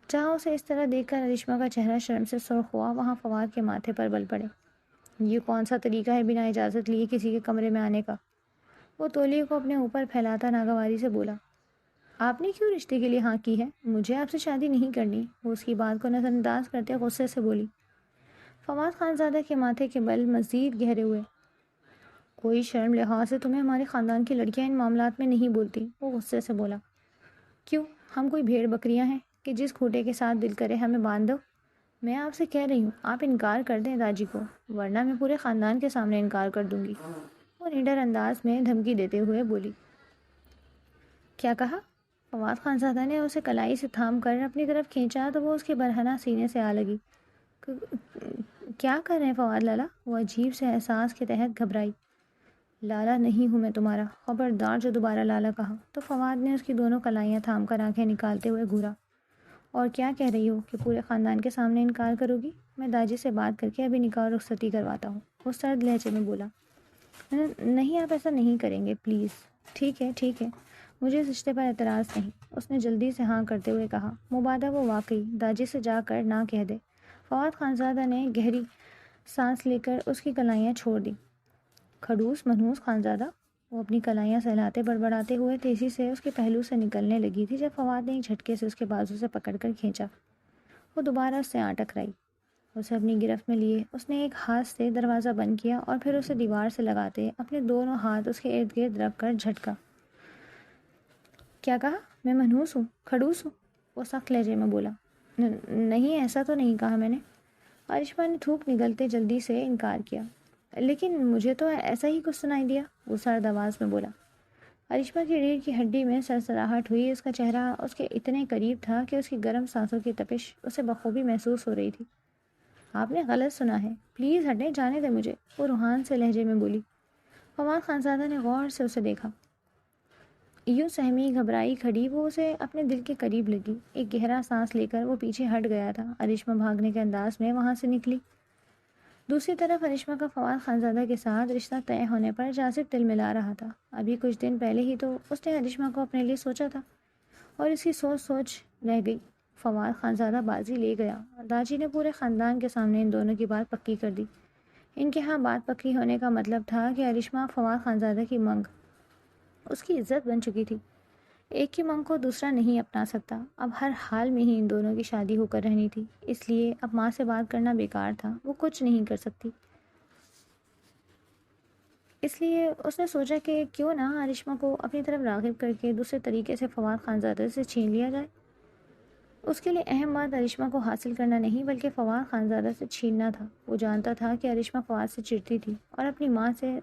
جہاں اسے اس طرح دیکھ کر ارشما کا چہرہ شرم سے سرخ ہوا، وہاں فواد کے ماتھے پر بل پڑے۔ یہ کون سا طریقہ ہے بنا اجازت لیے کسی کے کمرے میں آنے کا؟ وہ تولیے کو اپنے اوپر پھیلاتا ناگواری سے بولا۔ آپ نے کیوں رشتے کے لیے ہاں کی ہے؟ مجھے آپ سے شادی نہیں کرنی، وہ اس کی بات کو نظر انداز کرتے غصے سے بولی۔ فواد خانزادہ کے ماتھے کے بل مزید گہرے ہوئے۔ کوئی شرم لحاظ سے تمہیں ہمارے خاندان کی لڑکیاں ان معاملات میں نہیں بولتی، وہ غصے سے بولا۔ کیوں، ہم کوئی بھیڑ بکریاں ہیں کہ جس کھوٹے کے ساتھ دل کرے ہمیں باندھ دو؟ میں آپ سے کہہ رہی ہوں، آپ انکار کر دیں داجی کو، ورنہ میں پورے خاندان کے سامنے انکار کر دوں گی، وہ نڈر انداز میں دھمکی دیتے ہوئے بولی۔ کیا کہا؟ فواد خانزادہ نے اسے کلائی سے تھام کر اپنی طرف کھینچا تو وہ اس کے برہنہ سینے سے آ لگی۔ کیا کر رہے ہیں فواد لالا؟ وہ عجیب سے احساس کے تحت گھبرائی۔ لالا نہیں ہوں میں تمہارا، خبردار جو دوبارہ لالا کہا تو فواد نے اس کی دونوں کلائیاں تھام کر آنکھیں نکالتے ہوئے گھورا۔ اور کیا کہہ رہی ہو کہ پورے خاندان کے سامنے انکار کرو گی؟ میں داجی سے بات کر کے ابھی نکاح اور رخصتی کرواتا ہوں، وہ سرد لہجے میں بولا۔ نہیں آپ ایسا نہیں کریں گے پلیز۔ ٹھیک ہے ٹھیک ہے، مجھے اس رشتے پر اعتراض نہیں، اس نے جلدی سے ہاں کرتے ہوئے کہا۔ مبادہ وہ واقعی داجی سے جا کر نہ کہہ دے۔ فواد خانزادہ نے گہری سانس لے کر اس کی کلائیاں چھوڑ دیں۔ کھڑوس منحوس خانزادہ، وہ اپنی کلائیاں سہلاتے بڑبڑاتے ہوئے تیزی سے اس کے پہلو سے نکلنے لگی تھی جب فواد نے ایک جھٹکے سے اس کے بازو سے پکڑ کر کھینچا۔ وہ دوبارہ اس سے آ ٹکرائی۔ اسے اپنی گرفت میں لیے اس نے ایک ہاتھ سے دروازہ بند کیا اور پھر اسے دیوار سے لگاتے اپنے دونوں ہاتھ اس کے ارد گرد رکھ کر جھٹکا۔ کیا کہا؟ میں منحوس ہوں، کھڑوس ہوں؟ وہ سخت لہجے میں بولا۔ نہیں ایسا تو نہیں کہا میں نے، ارشما نے تھوک نگلتے جلدی سے انکار کیا۔ لیکن مجھے تو ایسا ہی کچھ سنائی دیا، وہ سرد آواز میں بولا۔ ارشما کی ریڑھ کی ہڈی میں سرسراہٹ ہوئی، اس کا چہرہ اس کے اتنے قریب تھا کہ اس کی گرم سانسوں کی تپش اسے بخوبی محسوس ہو رہی تھی۔ آپ نے غلط سنا ہے، پلیز ہٹیں، جانے دیں مجھے، وہ روحان سے لہجے میں بولی۔ فواد خانزادہ نے غور سے اسے دیکھا۔ یوں سہمی گھبرائی کھڑی وہ اسے اپنے دل کے قریب لگی۔ ایک گہرا سانس لے کر وہ پیچھے ہٹ گیا تھا۔ ارشما بھاگنے کے انداز میں وہاں سے نکلی۔ دوسری طرف ارشما کا فواد خانزادہ کے ساتھ رشتہ طے ہونے پر جاذب تل ملا رہا تھا۔ ابھی کچھ دن پہلے ہی تو اس نے ارشما کو اپنے لیے سوچا تھا اور اس کی سوچ رہ گئی۔ فواد خانزادہ بازی لے گیا۔ داجی نے پورے خاندان کے سامنے ان دونوں کی بات پکی کر دی۔ ان کے ہاں بات پکی ہونے کا مطلب تھا کہ ارشما فواد خانزادہ کی منگ اس کی عزت بن چکی تھی۔ ایک کی منگ کو دوسرا نہیں اپنا سکتا۔ اب ہر حال میں ہی ان دونوں کی شادی ہو کر رہنی تھی، اس لیے اب ماں سے بات کرنا بیکار تھا، وہ کچھ نہیں کر سکتی۔ اس لیے اس نے سوچا کہ کیوں نہ ارشما کو اپنی طرف راغب کر کے دوسرے طریقے سے فواد خانزادہ سے چھین لیا جائے۔ اس کے لیے اہم بات ارشما کو حاصل کرنا نہیں بلکہ فواد خانزادہ سے چھیننا تھا۔ وہ جانتا تھا کہ ارشما فواد سے چڑتی تھی اور اپنی ماں سے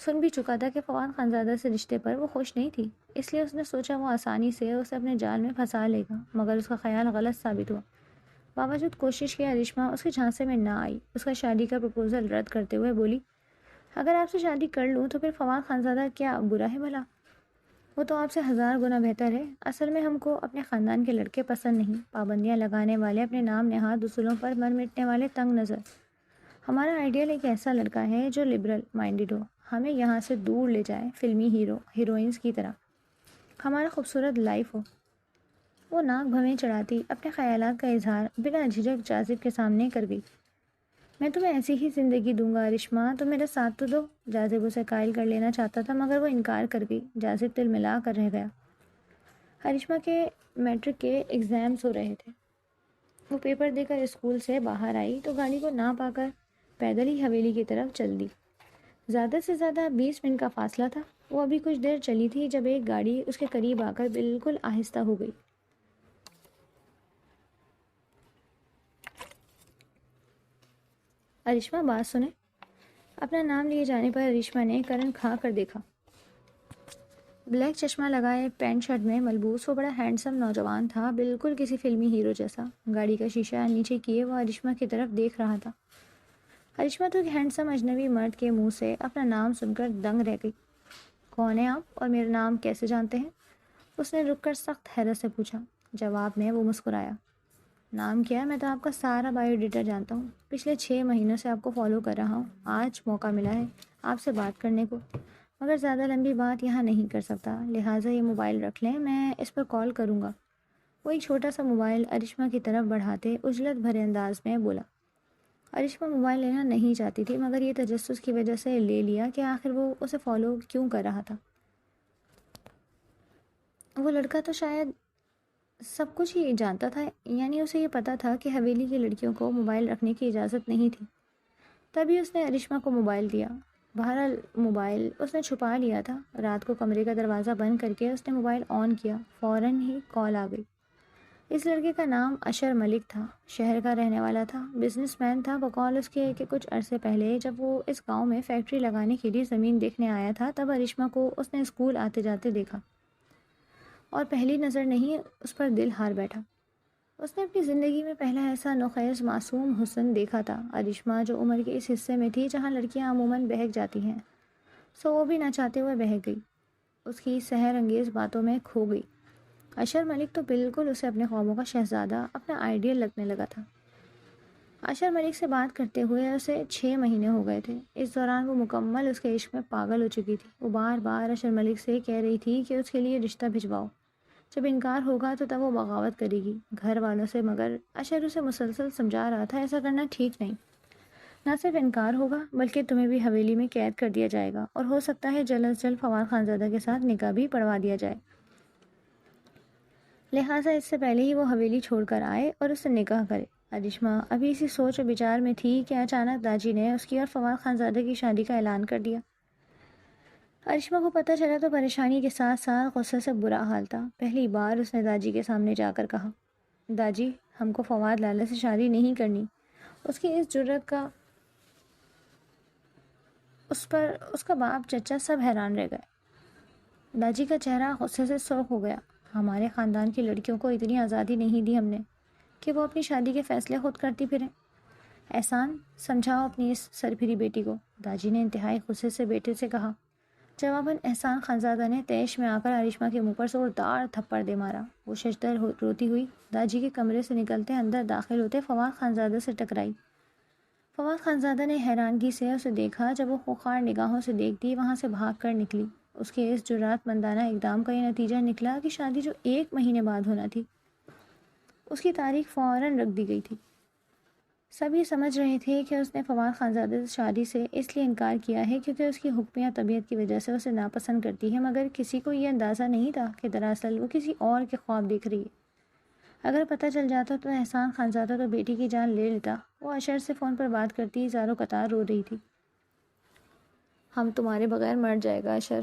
سن بھی چکا تھا کہ فواد خانزادہ سے رشتے پر وہ خوش نہیں تھی، اس لیے اس نے سوچا وہ آسانی سے اسے اپنے جال میں پھنسا لے گا، مگر اس کا خیال غلط ثابت ہوا۔ باوجود کوشش کے ارشما اس کے جھانسے میں نہ آئی۔ اس کا شادی کا پرپوزل رد کرتے ہوئے بولی، اگر آپ سے شادی کر لوں تو پھر فواد خانزادہ کیا برا ہے بھلا؟ وہ تو آپ سے 1000 گنا بہتر ہے۔ اصل میں ہم کو اپنے خاندان کے لڑکے پسند نہیں، پابندیاں لگانے والے، اپنے نام نہاد اصولوں پر مر مٹنے والے، تنگ نظر۔ ہمارا آئیڈیل ایک ایسا لڑکا ہے جو لبرل مائنڈڈ ہو، ہمیں یہاں سے دور لے جائے فلمی ہیروئنز کی طرح، ہمارا خوبصورت لائف ہو۔ وہ ناک بھویں چڑھاتی اپنے خیالات کا اظہار بنا جھجک جاذب کے سامنے کر گئی۔ میں تمہیں ایسی ہی زندگی دوں گا ارشما، تم میرا ساتھ تو دو۔ جاذب اسے قائل کر لینا چاہتا تھا مگر وہ انکار کر گئی۔ جاذب تل ملا کر رہ گیا۔ ارشما کے میٹرک کے ایگزامز ہو رہے تھے۔ وہ پیپر دے کر اسکول سے باہر آئی تو گاڑی کو نہ پا کر پیدل ہی حویلی کی طرف چل دی۔ زیادہ سے زیادہ 20 منٹ کا فاصلہ تھا۔ وہ ابھی کچھ دیر چلی تھی جب ایک گاڑی اس کے قریب آ کر بالکل آہستہ ہو گئی۔ ارشما بات سنیں۔ اپنا نام لیے جانے پر ارشما نے کرن کھا کر دیکھا۔ بلیک چشمہ لگائے پینٹ شرٹ میں ملبوس وہ بڑا ہینڈسم نوجوان تھا، بالکل کسی فلمی ہیرو جیسا۔ گاڑی کا شیشہ نیچے کیے وہ ارشما کی طرف دیکھ رہا تھا۔ ارشما تو ایک ہینڈسم اجنبی مرد کے منہ سے اپنا نام سن کر دنگ رہ گئی۔ کون ہیں آپ اور میرا نام کیسے جانتے ہیں؟ اس نے رک کر سخت حیرت سے پوچھا۔ جواب میں وہ مسکرایا۔ نام کیا ہے؟ میں تو آپ کا سارا بایو ڈیٹا جانتا ہوں، پچھلے 6 مہینوں سے آپ کو فالو کر رہا ہوں۔ آج موقع ملا ہے آپ سے بات کرنے کو، مگر زیادہ لمبی بات یہاں نہیں کر سکتا، لہٰذا یہ موبائل رکھ لیں، میں اس پر کال کروں گا۔ وہ ایک چھوٹا سا موبائل ارشما کی طرف بڑھاتے عجلت بھرے انداز میں بولا۔ ارشما موبائل لینا نہیں چاہتی تھی مگر یہ تجسس کی وجہ سے لے لیا کہ آخر وہ اسے فالو کیوں کر رہا تھا۔ وہ لڑکا تو شاید سب کچھ ہی جانتا تھا، یعنی اسے یہ پتا تھا کہ حویلی کی لڑکیوں کو موبائل رکھنے کی اجازت نہیں تھی، تبھی اس نے ارشما کو موبائل دیا۔ بہرحال موبائل اس نے چھپا لیا تھا۔ رات کو کمرے کا دروازہ بند کر کے اس نے موبائل آن کیا، فوراً ہی کال آ گئی۔ اس لڑکے کا نام اشر ملک تھا، شہر کا رہنے والا تھا، بزنس مین تھا، بقول اس کے کہ کچھ عرصے پہلے جب وہ اس گاؤں میں فیکٹری لگانے کے لیے زمین دیکھنے آیا تھا تب ارشما کو اس نے اسکول آتے جاتے دیکھا اور پہلی نظر نہیں اس پر دل ہار بیٹھا۔ اس نے اپنی زندگی میں پہلا ایسا نوخیز معصوم حسن دیکھا تھا۔ ارشما جو عمر کے اس حصے میں تھی جہاں لڑکیاں عموماً بہک جاتی ہیں، سو وہ بھی نہ چاہتے ہوئے بہک گئی، اس کی سحر انگیز باتوں میں کھو گئی۔ اشر ملک تو بالکل اسے اپنے خوابوں کا شہزادہ، اپنا آئیڈیل لگنے لگا تھا۔ اشر ملک سے بات کرتے ہوئے اسے 6 مہینے ہو گئے تھے۔ اس دوران وہ مکمل اس کے عشق میں پاگل ہو چکی تھی۔ وہ بار بار اشر ملک سے کہہ رہی تھی کہ اس کے لیے رشتہ بھجواؤ، جب انکار ہوگا تو تب وہ بغاوت کرے گی گھر والوں سے، مگر اشر اسے مسلسل سمجھا رہا تھا ایسا کرنا ٹھیک نہیں۔ نہ صرف انکار ہوگا بلکہ تمہیں بھی حویلی میں قید کر دیا جائے گا، اور ہو سکتا ہے جلد از جلد فواد خانزادہ کے ساتھ نکاح بھی پڑھوا دیا جائے، لہٰذا اس سے پہلے ہی وہ حویلی چھوڑ کر آئے اور اس سے نکاح کرے۔ ارشما ابھی اسی سوچ و بچار میں تھی کہ اچانک داجی نے اس کی اور فواد خانزادہ کی شادی کا اعلان کر دیا۔ ارشما کو پتہ چلا تو پریشانی کے ساتھ ساتھ غصے سے برا حال تھا۔ پہلی بار اس نے داجی کے سامنے جا کر کہا، داجی ہم کو فواد لالا سے شادی نہیں کرنی۔ اس کی اس جرأت کا اس کا باپ چچا سب حیران رہ گئے۔ داجی کا چہرہ غصے سے سرخ ہو گیا۔ ہمارے خاندان کی لڑکیوں کو اتنی آزادی نہیں دی ہم نے کہ وہ اپنی شادی کے فیصلے خود کرتی پھریں۔ احسان سمجھاؤ اپنی اس سرپھری بیٹی کو، داجی نے انتہائی غصے سے بیٹے سے کہا۔ جواباً احسان خانزادہ نے طیش میں آ کر ارشما کے منہ پر زوردار تھپڑ دے مارا۔ وہ ششدر روتی ہوئی داجی کے کمرے سے نکلتے اندر داخل ہوتے فواد خانزادہ سے ٹکرائی۔ فواد خانزادہ نے حیرانگی سے اسے دیکھا۔ جب وہ خوخار نگاہوں سے دیکھتی وہاں سے بھاگ کر نکلی۔ اس کے اس جرأت مندانہ اقدام کا یہ نتیجہ نکلا کہ شادی جو 1 مہینے بعد ہونا تھی، اس کی تاریخ فوراً رکھ دی گئی تھی۔ سبھی سمجھ رہے تھے کہ اس نے فواد خانزادہ سے شادی سے اس لیے انکار کیا ہے کیونکہ اس کی حکمیہ طبیعت کی وجہ سے اسے ناپسند کرتی ہے، مگر کسی کو یہ اندازہ نہیں تھا کہ دراصل وہ کسی اور کے خواب دیکھ رہی ہے۔ اگر پتہ چل جاتا تو احسان خانزادہ تو بیٹی کی جان لے لیتا۔ وہ اشر سے فون پر بات کرتی زاروں قطار رو رہی تھی۔ ہم تمہارے بغیر مر جائے گا اشر،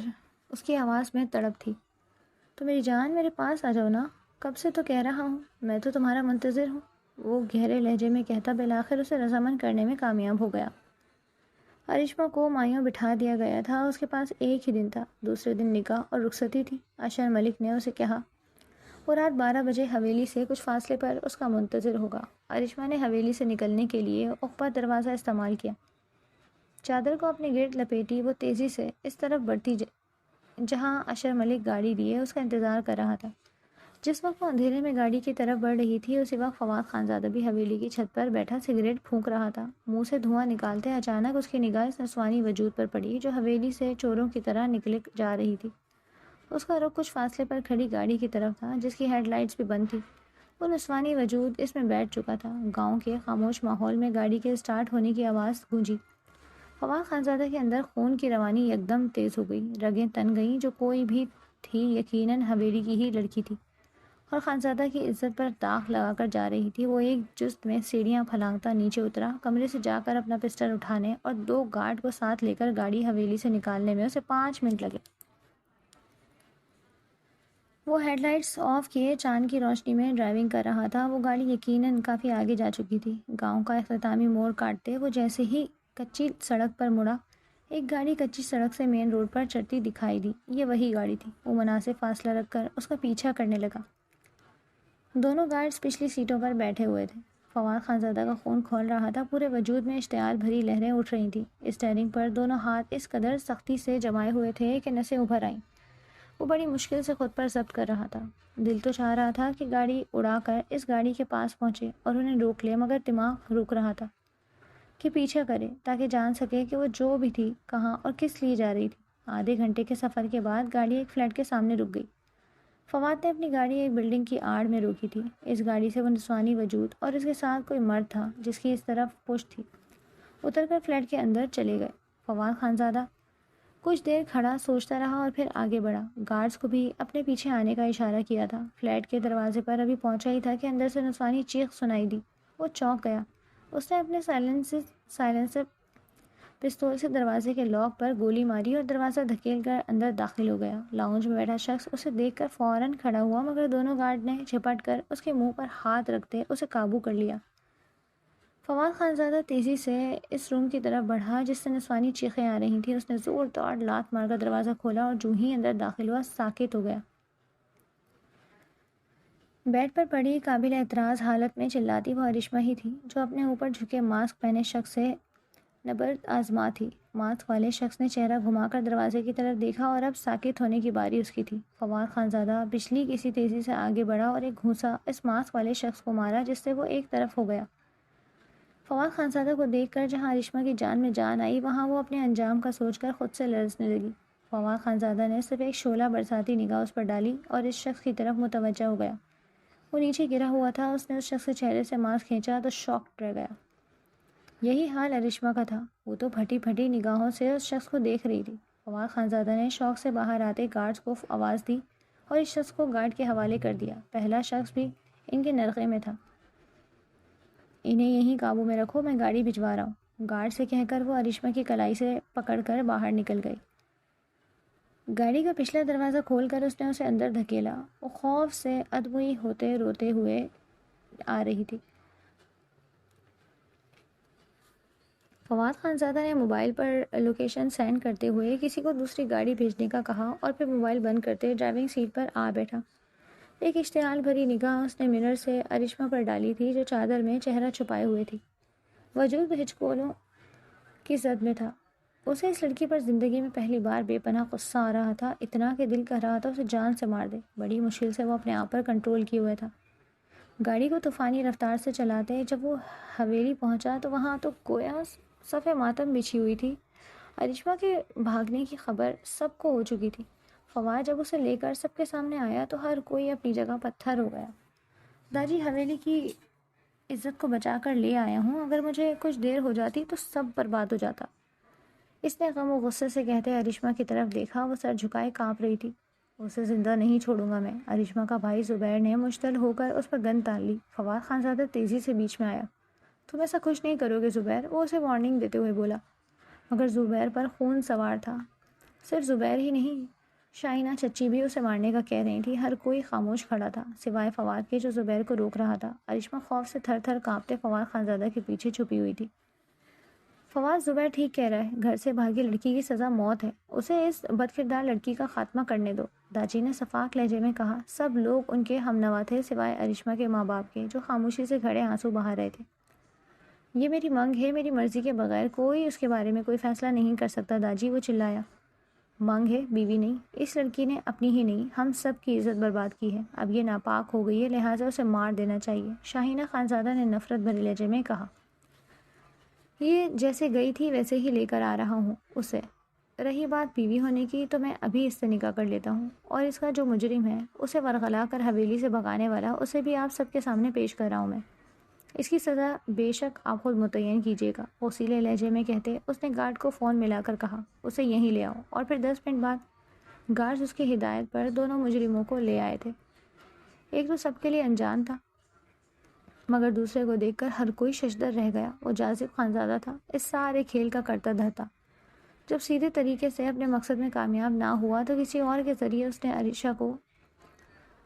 اس کی آواز میں تڑپ تھی۔ تو میری جان میرے پاس آ جاؤ نا، کب سے تو کہہ رہا ہوں، میں تو تمہارا منتظر ہوں، وہ گہرے لہجے میں کہتا بالآخر اسے رضامند کرنے میں کامیاب ہو گیا۔ ارشما کو مایوں بٹھا دیا گیا تھا۔ اس کے پاس ایک ہی دن تھا، دوسرے دن نکاح اور رخصتی تھی۔ اشر ملک نے اسے کہا وہ رات 12 بجے حویلی سے کچھ فاصلے پر اس کا منتظر ہوگا۔ ارشما نے حویلی سے نکلنے کے لیے عقبہ دروازہ استعمال کیا، چادر کو اپنے گرد لپیٹی وہ تیزی سے اس طرف بڑھتی جہاں اشر ملک گاڑی لیے اس کا انتظار کر رہا تھا۔ جس وقت وہ اندھیرے میں گاڑی کی طرف بڑھ رہی تھی، اسی وقت فواد خانزادہ بھی حویلی کی چھت پر بیٹھا سگریٹ پھونک رہا تھا۔ منہ سے دھواں نکالتے اچانک اس کی نگاہ اس نسوانی وجود پر پڑی جو حویلی سے چوروں کی طرح نکلے جا رہی تھی۔ اس کا رخ کچھ فاصلے پر کھڑی گاڑی کی طرف تھا جس کی ہیڈ لائٹس بھی بند تھی۔ وہ نسوانی وجود اس میں بیٹھ چکا تھا۔ گاؤں کے خاموش ماحول میں گاڑی کے اسٹارٹ ہونے کی آواز گونجی۔ فواد خانزادہ کے اندر خون کی روانی یکدم تیز ہو گئی، رگیں تن گئیں۔ جو کوئی بھی تھی یقیناً حویلی کی ہی لڑکی تھی اور خانزادہ کی عزت پر داغ لگا کر جا رہی تھی۔ وہ ایک جست میں سیڑھیاں پھلانگتا نیچے اترا، کمرے سے جا کر اپنا پسٹل اٹھانے اور 2 گارڈ کو ساتھ لے کر گاڑی حویلی سے نکالنے میں اسے 5 منٹ لگے۔ وہ ہیڈ لائٹس آف کیے چاند کی روشنی میں ڈرائیونگ کر رہا تھا۔ وہ گاڑی یقیناً کافی آگے جا چکی تھی۔ گاؤں کا اختتامی موڑ کاٹتے وہ جیسے ہی کچی سڑک پر مڑا، ایک گاڑی کچی سڑک سے مین روڈ پر چڑھتی دکھائی دی۔ یہ وہی گاڑی تھی۔ وہ مناسب فاصلہ رکھ کر اس کا پیچھا کرنے لگا۔ دونوں گارڈز پچھلی سیٹوں پر بیٹھے ہوئے تھے۔ فواد خانزادہ کا خون کھول رہا تھا، پورے وجود میں اشتعال بھری لہریں اٹھ رہی تھیں۔ اسٹیئرنگ پر دونوں ہاتھ اس قدر سختی سے جمائے ہوئے تھے کہ نسیں ابھر آئیں۔ وہ بڑی مشکل سے خود پر ضبط کر رہا تھا۔ دل تو چاہ رہا تھا کہ گاڑی اڑا کر اس گاڑی کے پاس پہنچے اور انہیں روک لے، مگر دماغ رک رہا تھا کہ پیچھا کرے تاکہ جان سکے کہ وہ جو بھی تھی کہاں اور کس لیے جا رہی تھی۔ آدھے گھنٹے کے سفر کے بعد گاڑی ایک فلیٹ کے سامنے رک گئی۔ فواد نے اپنی گاڑی ایک بلڈنگ کی آڑ میں روکی تھی۔ اس گاڑی سے وہ نسوانی وجود اور اس کے ساتھ کوئی مرد تھا جس کی اس طرف پشت تھی، اتر کر فلیٹ کے اندر چلے گئے۔ فواد خانزادہ کچھ دیر کھڑا سوچتا رہا اور پھر آگے بڑھا۔ گارڈز کو بھی اپنے پیچھے آنے کا اشارہ کیا تھا۔ فلیٹ کے دروازے پر ابھی پہنچا ہی تھا کہ اندر سے نسوانی چیخ سنائی دی۔ وہ چونک گیا۔ اس نے اپنے سائلنسر پستول سے دروازے کے لاک پر گولی ماری اور دروازہ دھکیل کر اندر داخل ہو گیا۔ لاؤنج میں بیٹھا شخص اسے دیکھ کر فوراً کھڑا ہوا، مگر دونوں گارڈ نے جھپٹ کر اس کے منہ پر ہاتھ رکھتے اسے قابو کر لیا۔ فواد خانزادہ تیزی سے اس روم کی طرف بڑھا جس سے نسوانی چیخیں آ رہی تھیں۔ اس نے زوردار لات مار کر دروازہ کھولا اور جو ہی اندر داخل ہوا ساکت ہو گیا۔ بیڈ پر پڑی قابل اعتراض حالت میں چلاتی وہ ارشما ہی تھی جو اپنے اوپر جھکے ماسک پہنے شخص سے نبرد آزما تھی۔ ماسک والے شخص نے چہرہ گھما کر دروازے کی طرف دیکھا اور اب ساکت ہونے کی باری اس کی تھی۔ فواد خانزادہ بجلی کسی تیزی سے آگے بڑھا اور ایک گھونسا اس ماسک والے شخص کو مارا جس سے وہ ایک طرف ہو گیا۔ فواد خانزادہ کو دیکھ کر جہاں ارشما کی جان میں جان آئی وہاں وہ اپنے انجام کا سوچ کر خود سے لرزنے لگی۔ فواد خانزادہ نے صرف ایک شعلہ برساتی نگاہ اس پر ڈالی اور اس شخص کی طرف متوجہ ہو گیا۔ وہ نیچے گرا ہوا تھا۔ اس نے اس شخص کے چہرے سے ماسک کھینچا تو شاکڈ رہ گیا۔ یہی حال ارشما کا تھا۔ وہ تو پھٹی پھٹی نگاہوں سے اس شخص کو دیکھ رہی تھی۔ فواد خانزادہ نے شوق سے باہر آتے گارڈز کو آواز دی اور اس شخص کو گارڈ کے حوالے کر دیا۔ پہلا شخص بھی ان کے نرغے میں تھا۔ انہیں یہیں قابو میں رکھو، میں گاڑی بھجوا رہا ہوں، گارڈ سے کہہ کر وہ ارشما کی کلائی سے پکڑ کر باہر نکل گئی۔ گاڑی کا پچھلا دروازہ کھول کر اس نے اسے اندر دھکیلا۔ وہ خوف سے ادموئی ہوتے روتے ہوئے آ رہی تھی۔ فواد خانزادہ نے موبائل پر لوکیشن سینڈ کرتے ہوئے کسی کو دوسری گاڑی بھیجنے کا کہا اور پھر موبائل بند کرتے ڈرائیونگ سیٹ پر آ بیٹھا۔ ایک اشتعال بھری نگاہ اس نے مرر سے ارشما پر ڈالی تھی جو چادر میں چہرہ چھپائے ہوئے تھی۔ وجود ہچکولوں کی زد میں تھا۔ اسے اس لڑکی پر زندگی میں پہلی بار بے پناہ غصہ آ رہا تھا، اتنا کہ دل کہہ رہا تھا اسے جان سے مار دے۔ بڑی مشکل سے وہ اپنے آپ پر کنٹرول کیے ہوئے تھا۔ گاڑی کو طوفانی رفتار سے چلاتے جب وہ حویلی پہنچا تو وہاں تو گویا صف ماتم بچھی ہوئی تھی۔ ارشما کے بھاگنے کی خبر سب کو ہو چکی تھی۔ فواد جب اسے لے کر سب کے سامنے آیا تو ہر کوئی اپنی جگہ پتھر ہو گیا۔ داجی حویلی کی عزت کو بچا کر لے آیا ہوں، اگر مجھے کچھ دیر ہو جاتی تو سب برباد ہو جاتا۔ اس نے غم و غصے سے کہتے ارشما کی طرف دیکھا۔ وہ سر جھکائے کانپ رہی تھی۔ اسے زندہ نہیں چھوڑوں گا میں، ارشما کا بھائی زبیر نے مشتعل ہو کر اس پر گن تان لی۔ فواد خانزادہ تیزی سے بیچ میں آیا۔ تم ایسا کچھ نہیں کرو گے زبیر، وہ اسے وارننگ دیتے ہوئے بولا، مگر زبیر پر خون سوار تھا۔ صرف زبیر ہی نہیں، شاہینہ چچی بھی اسے مارنے کا کہہ رہی تھی۔ ہر کوئی خاموش کھڑا تھا سوائے فواد کے جو زبیر کو روک رہا تھا۔ ارشما خوف سے تھر تھر کانپتے فواد خانزادہ کے پیچھے چھپی ہوئی تھی۔ فواد، زبیر ٹھیک کہہ رہا ہے، گھر سے بھاگی لڑکی کی سزا موت ہے، اسے اس بد کردار لڑکی کا خاتمہ کرنے دو، داجی نے صفاق لہجے میں کہا۔ سب لوگ ان کے ہم نوا تھے سوائے ارشما کے ماں باپ کے، جو خاموشی سے کھڑے آنسو بہا رہے تھے۔ یہ میری منگ ہے، میری مرضی کے بغیر کوئی اس کے بارے میں کوئی فیصلہ نہیں کر سکتا داجی، وہ چلایا۔ منگ ہے، بیوی نہیں۔ اس لڑکی نے اپنی ہی نہیں ہم سب کی عزت برباد کی ہے، اب یہ ناپاک ہو گئی ہے، لہٰذا اسے مار دینا چاہیے، شاہینہ خانزادہ نے نفرت بھرے لہجے میں کہا۔ یہ جیسے گئی تھی ویسے ہی لے کر آ رہا ہوں اسے۔ رہی بات بیوی ہونے کی تو میں ابھی اس سے نکاح کر لیتا ہوں، اور اس کا جو مجرم ہے اسے ورغلا کر حویلی سے بھگانے والا، اسے بھی آپ سب کے سامنے پیش کر رہا ہوں میں۔ اس کی سزا بے شک آپ خود متعین کیجیے گا، غصیلے لہجے میں کہتے اس نے گارڈ کو فون ملا کر کہا، اسے یہیں لے آؤ، اور پھر 10 منٹ بعد گارڈز اس کی ہدایت پر دونوں مجرموں کو لے آئے تھے۔ ایک تو سب کے لیے انجان تھا، مگر دوسرے کو دیکھ کر ہر کوئی ششدر رہ گیا۔ وہ جاذب خانزادہ تھا، اس سارے کھیل کا کرتا دھرتا۔ جب سیدھے طریقے سے اپنے مقصد میں کامیاب نہ ہوا تو کسی اور کے ذریعے اس نے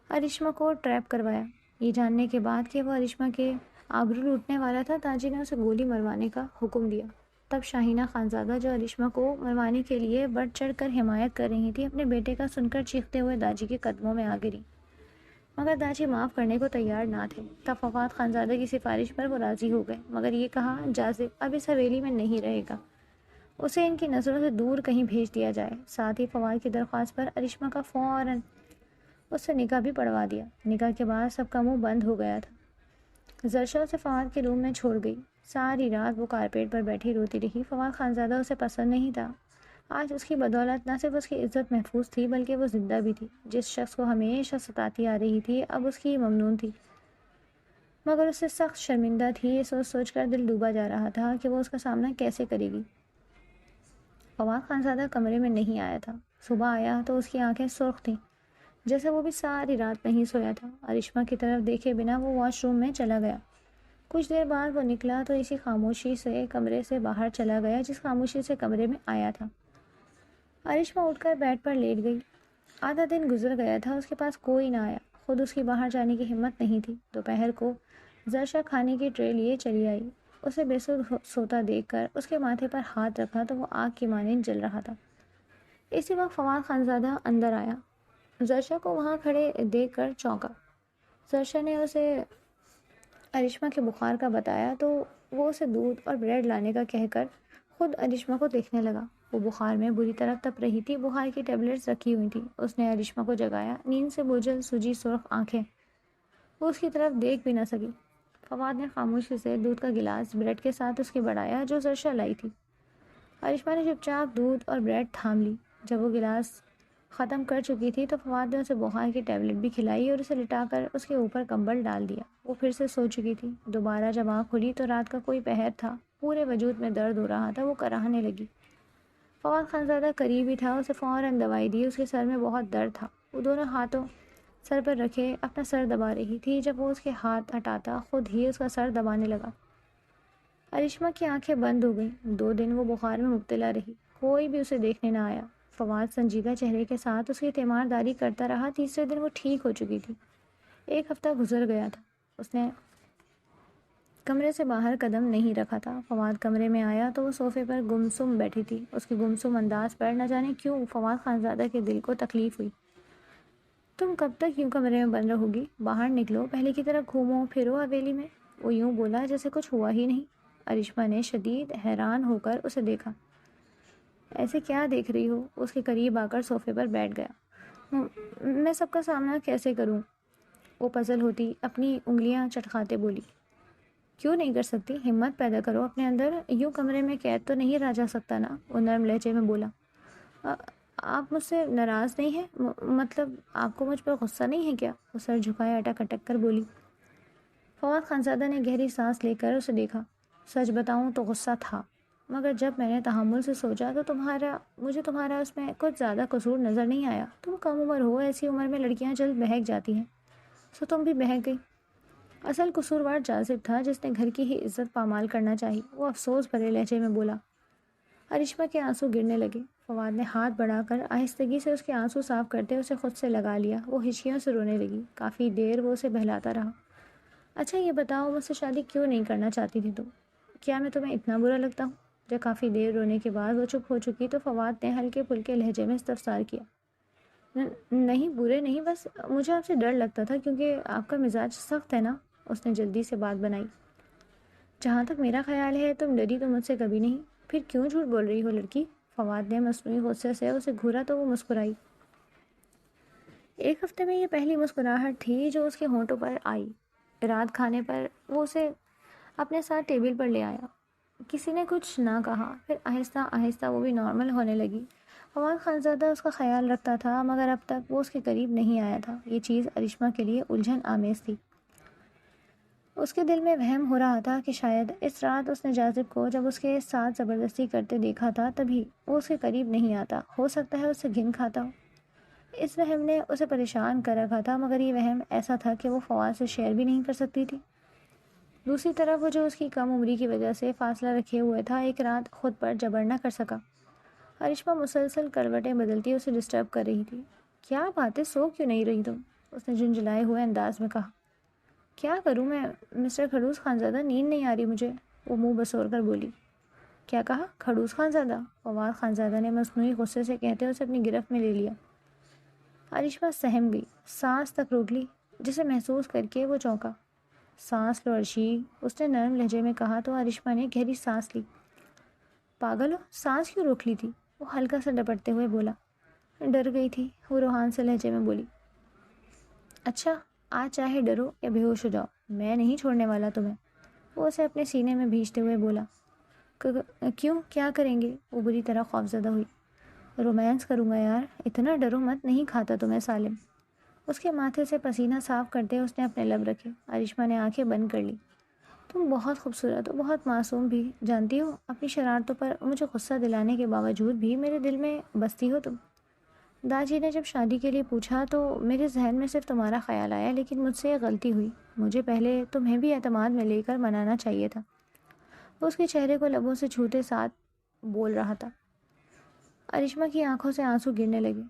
ارشما کو ٹریپ کروایا۔ یہ جاننے کے بعد کہ وہ ارشما کے آبرو لوٹنے والا تھا، تاجی نے اسے گولی مروانے کا حکم دیا۔ تب شاہینہ خانزادہ جو ارشما کو مروانے کے لیے بڑھ چڑھ کر حمایت کر رہی تھی، اپنے بیٹے کا سن کر چیختے ہوئے داجی کے قدموں میں آ گری، مگر داجی معاف کرنے کو تیار نہ تھے۔ تب فواد خانزادہ کی سفارش پر وہ راضی ہو گئے، مگر یہ کہا جاذب اب اس حویلی میں نہیں رہے گا، اسے ان کی نظروں سے دور کہیں بھیج دیا جائے۔ ساتھ ہی فواد کی درخواست پر ارشما کا فوراً اس سے نکاح بھی پڑھوا دیا۔ نکاح کے بعد سب کا منہ بند ہو گیا تھا۔ زرشا اسے فواد کے روم میں چھوڑ گئی۔ ساری رات وہ کارپیٹ پر بیٹھی روتی رہی۔ فواد خانزادہ اسے پسند نہیں تھا۔ آج اس کی بدولت نہ صرف اس کی عزت محفوظ تھی بلکہ وہ زندہ بھی تھی۔ جس شخص کو ہمیشہ ستاتی آ رہی تھی اب اس کی ممنون تھی، مگر اس سے سخت شرمندہ تھی۔ یہ سوچ سوچ کر دل ڈوبا جا رہا تھا کہ وہ اس کا سامنا کیسے کرے گی۔ فواد خانزادہ کمرے میں نہیں آیا تھا۔ صبح آیا تو اس کی آنکھیں سرخ تھیں، جیسے وہ بھی ساری رات نہیں سویا تھا۔ ارشما کی طرف دیکھے بنا وہ واش روم میں چلا گیا۔ کچھ دیر بعد وہ نکلا تو اسی خاموشی سے کمرے سے باہر چلا گیا جس خاموشی سے کمرے میں آیا تھا۔ ارشما اٹھ کر بیڈ پر لیٹ گئی۔ آدھا دن گزر گیا تھا، اس کے پاس کوئی نہ آیا، خود اس کی باہر جانے کی ہمت نہیں تھی۔ دوپہر کو زرشا کھانے کی ٹرے لیے چلی آئی۔ اسے بے سود سوتا دیکھ کر اس کے ماتھے پر ہاتھ رکھا تو وہ آگ کی مانند جل رہا تھا۔ اسی وقت فواد خانزادہ اندر آیا۔ زرشا کو وہاں کھڑے دیکھ کر چونکا۔ زرشا نے اسے ارشما کے بخار کا بتایا تو وہ اسے دودھ اور بریڈ لانے کا کہہ کر خود ارشما کو دیکھنے لگا۔ وہ بخار میں بری طرح تپ رہی تھی، بخار کی ٹیبلٹس رکھی ہوئی تھیں۔ اس نے ارشما کو جگایا، نیند سے بوجھل سوجی سرخ آنکھیں، وہ اس کی طرف دیکھ بھی نہ سکی۔ فواد نے خاموشی سے دودھ کا گلاس بریڈ کے ساتھ اس کے بڑھایا جو زرشا لائی تھی۔ ارشما نے چپ چاپ دودھ اور بریڈ تھام لی۔ جب وہ گلاس ختم کر چکی تھی تو فواد نے اسے بخار کی ٹیبلٹ بھی کھلائی اور اسے لٹا کر اس کے اوپر کمبل ڈال دیا۔ وہ پھر سے سو چکی تھی۔ دوبارہ جب آنکھ کھلی تو رات کا کوئی پہر تھا، پورے وجود میں درد ہو رہا تھا۔ وہ کراہنے لگی۔ فواد خانزادہ قریب ہی تھا، اسے فوراً دوائی دی۔ اس کے سر میں بہت درد تھا، وہ دونوں ہاتھوں سر پر رکھے اپنا سر دبا رہی تھی۔ جب وہ اس کے ہاتھ ہٹاتا خود ہی اس کا سر دبانے لگا۔ ارشما کی آنکھیں بند ہو گئیں۔ 2 دن وہ بخار میں مبتلا رہی، کوئی بھی اسے دیکھنے نہ آیا۔ فواد سنجیدہ چہرے کے ساتھ اس کی تیمارداری کرتا رہا۔ تیسرے دن وہ ٹھیک ہو چکی تھی۔ 1 ہفتہ گزر گیا تھا، اس نے کمرے سے باہر قدم نہیں رکھا تھا۔ فواد کمرے میں آیا تو وہ صوفے پر گمسم بیٹھی تھی۔ اس کے گمسم انداز پر نہ جانے کیوں فواد خانزادہ کے دل کو تکلیف ہوئی۔ تم کب تک یوں کمرے میں بند رہو گی؟ باہر نکلو، پہلے کی طرح گھومو پھرو حویلی میں۔ وہ یوں بولا جیسے کچھ ہوا ہی نہیں۔ ارشما نے شدید حیران ہو کر اسے دیکھا۔ ایسے کیا دیکھ رہی ہو؟ اس کے قریب آ کر صوفے پر بیٹھ گیا۔ میں سب کا سامنا کیسے کروں؟ وہ پزل ہوتی اپنی انگلیاں چٹکھاتے بولی۔ کیوں نہیں کر سکتی؟ ہمت پیدا کرو اپنے اندر، یوں کمرے میں قید تو نہیں رہ جا سکتا نا؟ وہ نرم لہجے میں بولا۔ آپ مجھ سے ناراض نہیں ہیں؟ مطلب آپ کو مجھ پر غصہ نہیں ہے کیا؟ وہ سر جھکائے اٹک اٹک کر بولی۔ فواد خانزادہ نے گہری سانس لے کر اسے دیکھا۔ سچ بتاؤں تو غصہ تھا، مگر جب میں نے تحمل سے سوچا تو مجھے تمہارا اس میں کچھ زیادہ قصور نظر نہیں آیا۔ تم کم عمر ہو، ایسی عمر میں لڑکیاں جلد بہک جاتی ہیں، سو تم بھی بہک گئی۔ اصل قصوروار جاذب تھا جس نے گھر کی ہی عزت پامال کرنا چاہی، وہ افسوس بھرے لہجے میں بولا۔ ارشما کے آنسو گرنے لگے۔ فواد نے ہاتھ بڑھا کر آہستگی سے اس کے آنسو صاف کرتے اسے خود سے لگا لیا۔ وہ ہچکیوں سے رونے لگی۔ کافی دیر وہ اسے بہلاتا رہا۔ اچھا یہ بتاؤ، مجھ سے شادی کیوں نہیں کرنا چاہتی تھی تم؟ کیا میں تمہیں اتنا برا لگتا ہوں؟ جب کافی دیر رونے کے بعد وہ چپ ہو چکی تو فواد نے ہلکے پھلکے لہجے میں استفسار کیا۔ نہیں برے نہیں، بس مجھے آپ سے ڈر لگتا تھا کیونکہ آپ کا مزاج سخت ہے نا۔ اس نے جلدی سے بات بنائی۔ جہاں تک میرا خیال ہے تم ڈری تو مجھ سے کبھی نہیں، پھر کیوں جھوٹ بول رہی ہو لڑکی؟ فواد نے مصنوعی غصے سے اسے گھورا تو وہ مسکرائی۔ 1 ہفتے میں یہ پہلی مسکراہٹ تھی جو اس کے ہونٹوں پر آئی۔ رات کھانے پر وہ اسے اپنے ساتھ ٹیبل پر لے آیا۔ کسی نے کچھ نہ کہا، پھر آہستہ آہستہ وہ بھی نارمل ہونے لگی۔ فواد خانزادہ اس کا خیال رکھتا تھا مگر اب تک وہ اس کے قریب نہیں آیا تھا۔ یہ چیز ارشما کے لیے الجھن آمیز تھی۔ اس کے دل میں وہم ہو رہا تھا کہ شاید اس رات اس نے جاذب کو جب اس کے ساتھ زبردستی کرتے دیکھا تھا تبھی وہ اس کے قریب نہیں آتا، ہو سکتا ہے اس سے گھن کھاتا ہو۔ اس وہم نے اسے پریشان کر رکھا تھا، مگر یہ وہم ایسا تھا کہ وہ فواد سے شیئر بھی نہیں کر سکتی تھی۔ دوسری طرف وہ جو اس کی کم عمری کی وجہ سے فاصلہ رکھے ہوئے تھا، ایک رات خود پر جبر نہ کر سکا۔ ارشما مسلسل کروٹیں بدلتی اسے ڈسٹرب کر رہی تھی۔ کیا بات ہے، سو کیوں نہیں رہی تم؟ اس نے جھنجھلائے ہوئے انداز میں کہا۔ کیا کروں میں مسٹر کھڑوس خانزادہ، نیند نہیں آ رہی مجھے، وہ منہ بسور کر بولی۔ کیا کہا؟ کھڑوس خانزادہ؟ فواد خانزادہ نے مصنوعی غصے سے کہتے اسے اپنی گرفت میں لے لیا۔ ارشما سہم گئی، سانس تک روک لی، جسے محسوس کر کے وہ چونکا۔ سانس لو ارشی، اس نے نرم لہجے میں کہا تو ارشما نے گہری سانس لی۔ پاگل ہو، سانس کیوں روک لی تھی؟ وہ ہلکا سا ڈپٹتے ہوئے بولا۔ ڈر گئی تھی، وہ روحان سے لہجے میں بولی۔ اچھا، آج چاہے ڈرو یا بے ہوش ہو جاؤ، میں نہیں چھوڑنے والا تمہیں، وہ اسے اپنے سینے میں بھیجتے ہوئے بولا۔ کیوں، کیا کریں گے؟ وہ بری طرح خوفزدہ ہوئی۔ رومانس کروں گا یار، اتنا ڈرو مت، نہیں کھاتا تمہیں سالم۔ اس کے ماتھے سے پسینہ صاف کرتے اس نے اپنے لب رکھے۔ ارشما نے آنکھیں بند کر لی۔ تم بہت خوبصورت ہو، بہت معصوم بھی، جانتی ہو اپنی شرارتوں پر مجھے غصہ دلانے کے باوجود بھی میرے دل میں بستی ہو تم۔ داجی نے جب شادی کے لیے پوچھا تو میرے ذہن میں صرف تمہارا خیال آیا، لیکن مجھ سے یہ غلطی ہوئی، مجھے پہلے تمہیں بھی اعتماد میں لے کر منانا چاہیے تھا۔ وہ اس کے چہرے کو لبوں سے چھوتے ساتھ بول رہا تھا۔ ارشما کی آنکھوں سے آنسو گرنے لگے۔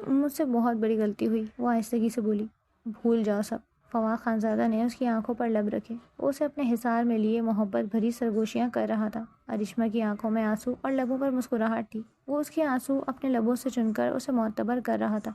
مجھ سے بہت بڑی غلطی ہوئی، وہ آہستگی سے بولی۔ بھول جاؤ سب۔ فواد خانزادہ نے اس کی آنکھوں پر لب رکھے، وہ اسے اپنے حصار میں لیے محبت بھری سرگوشیاں کر رہا تھا۔ ارشما کی آنکھوں میں آنسو اور لبوں پر مسکراہٹ تھی، وہ اس کے آنسو اپنے لبوں سے چن کر اسے معتبر کر رہا تھا۔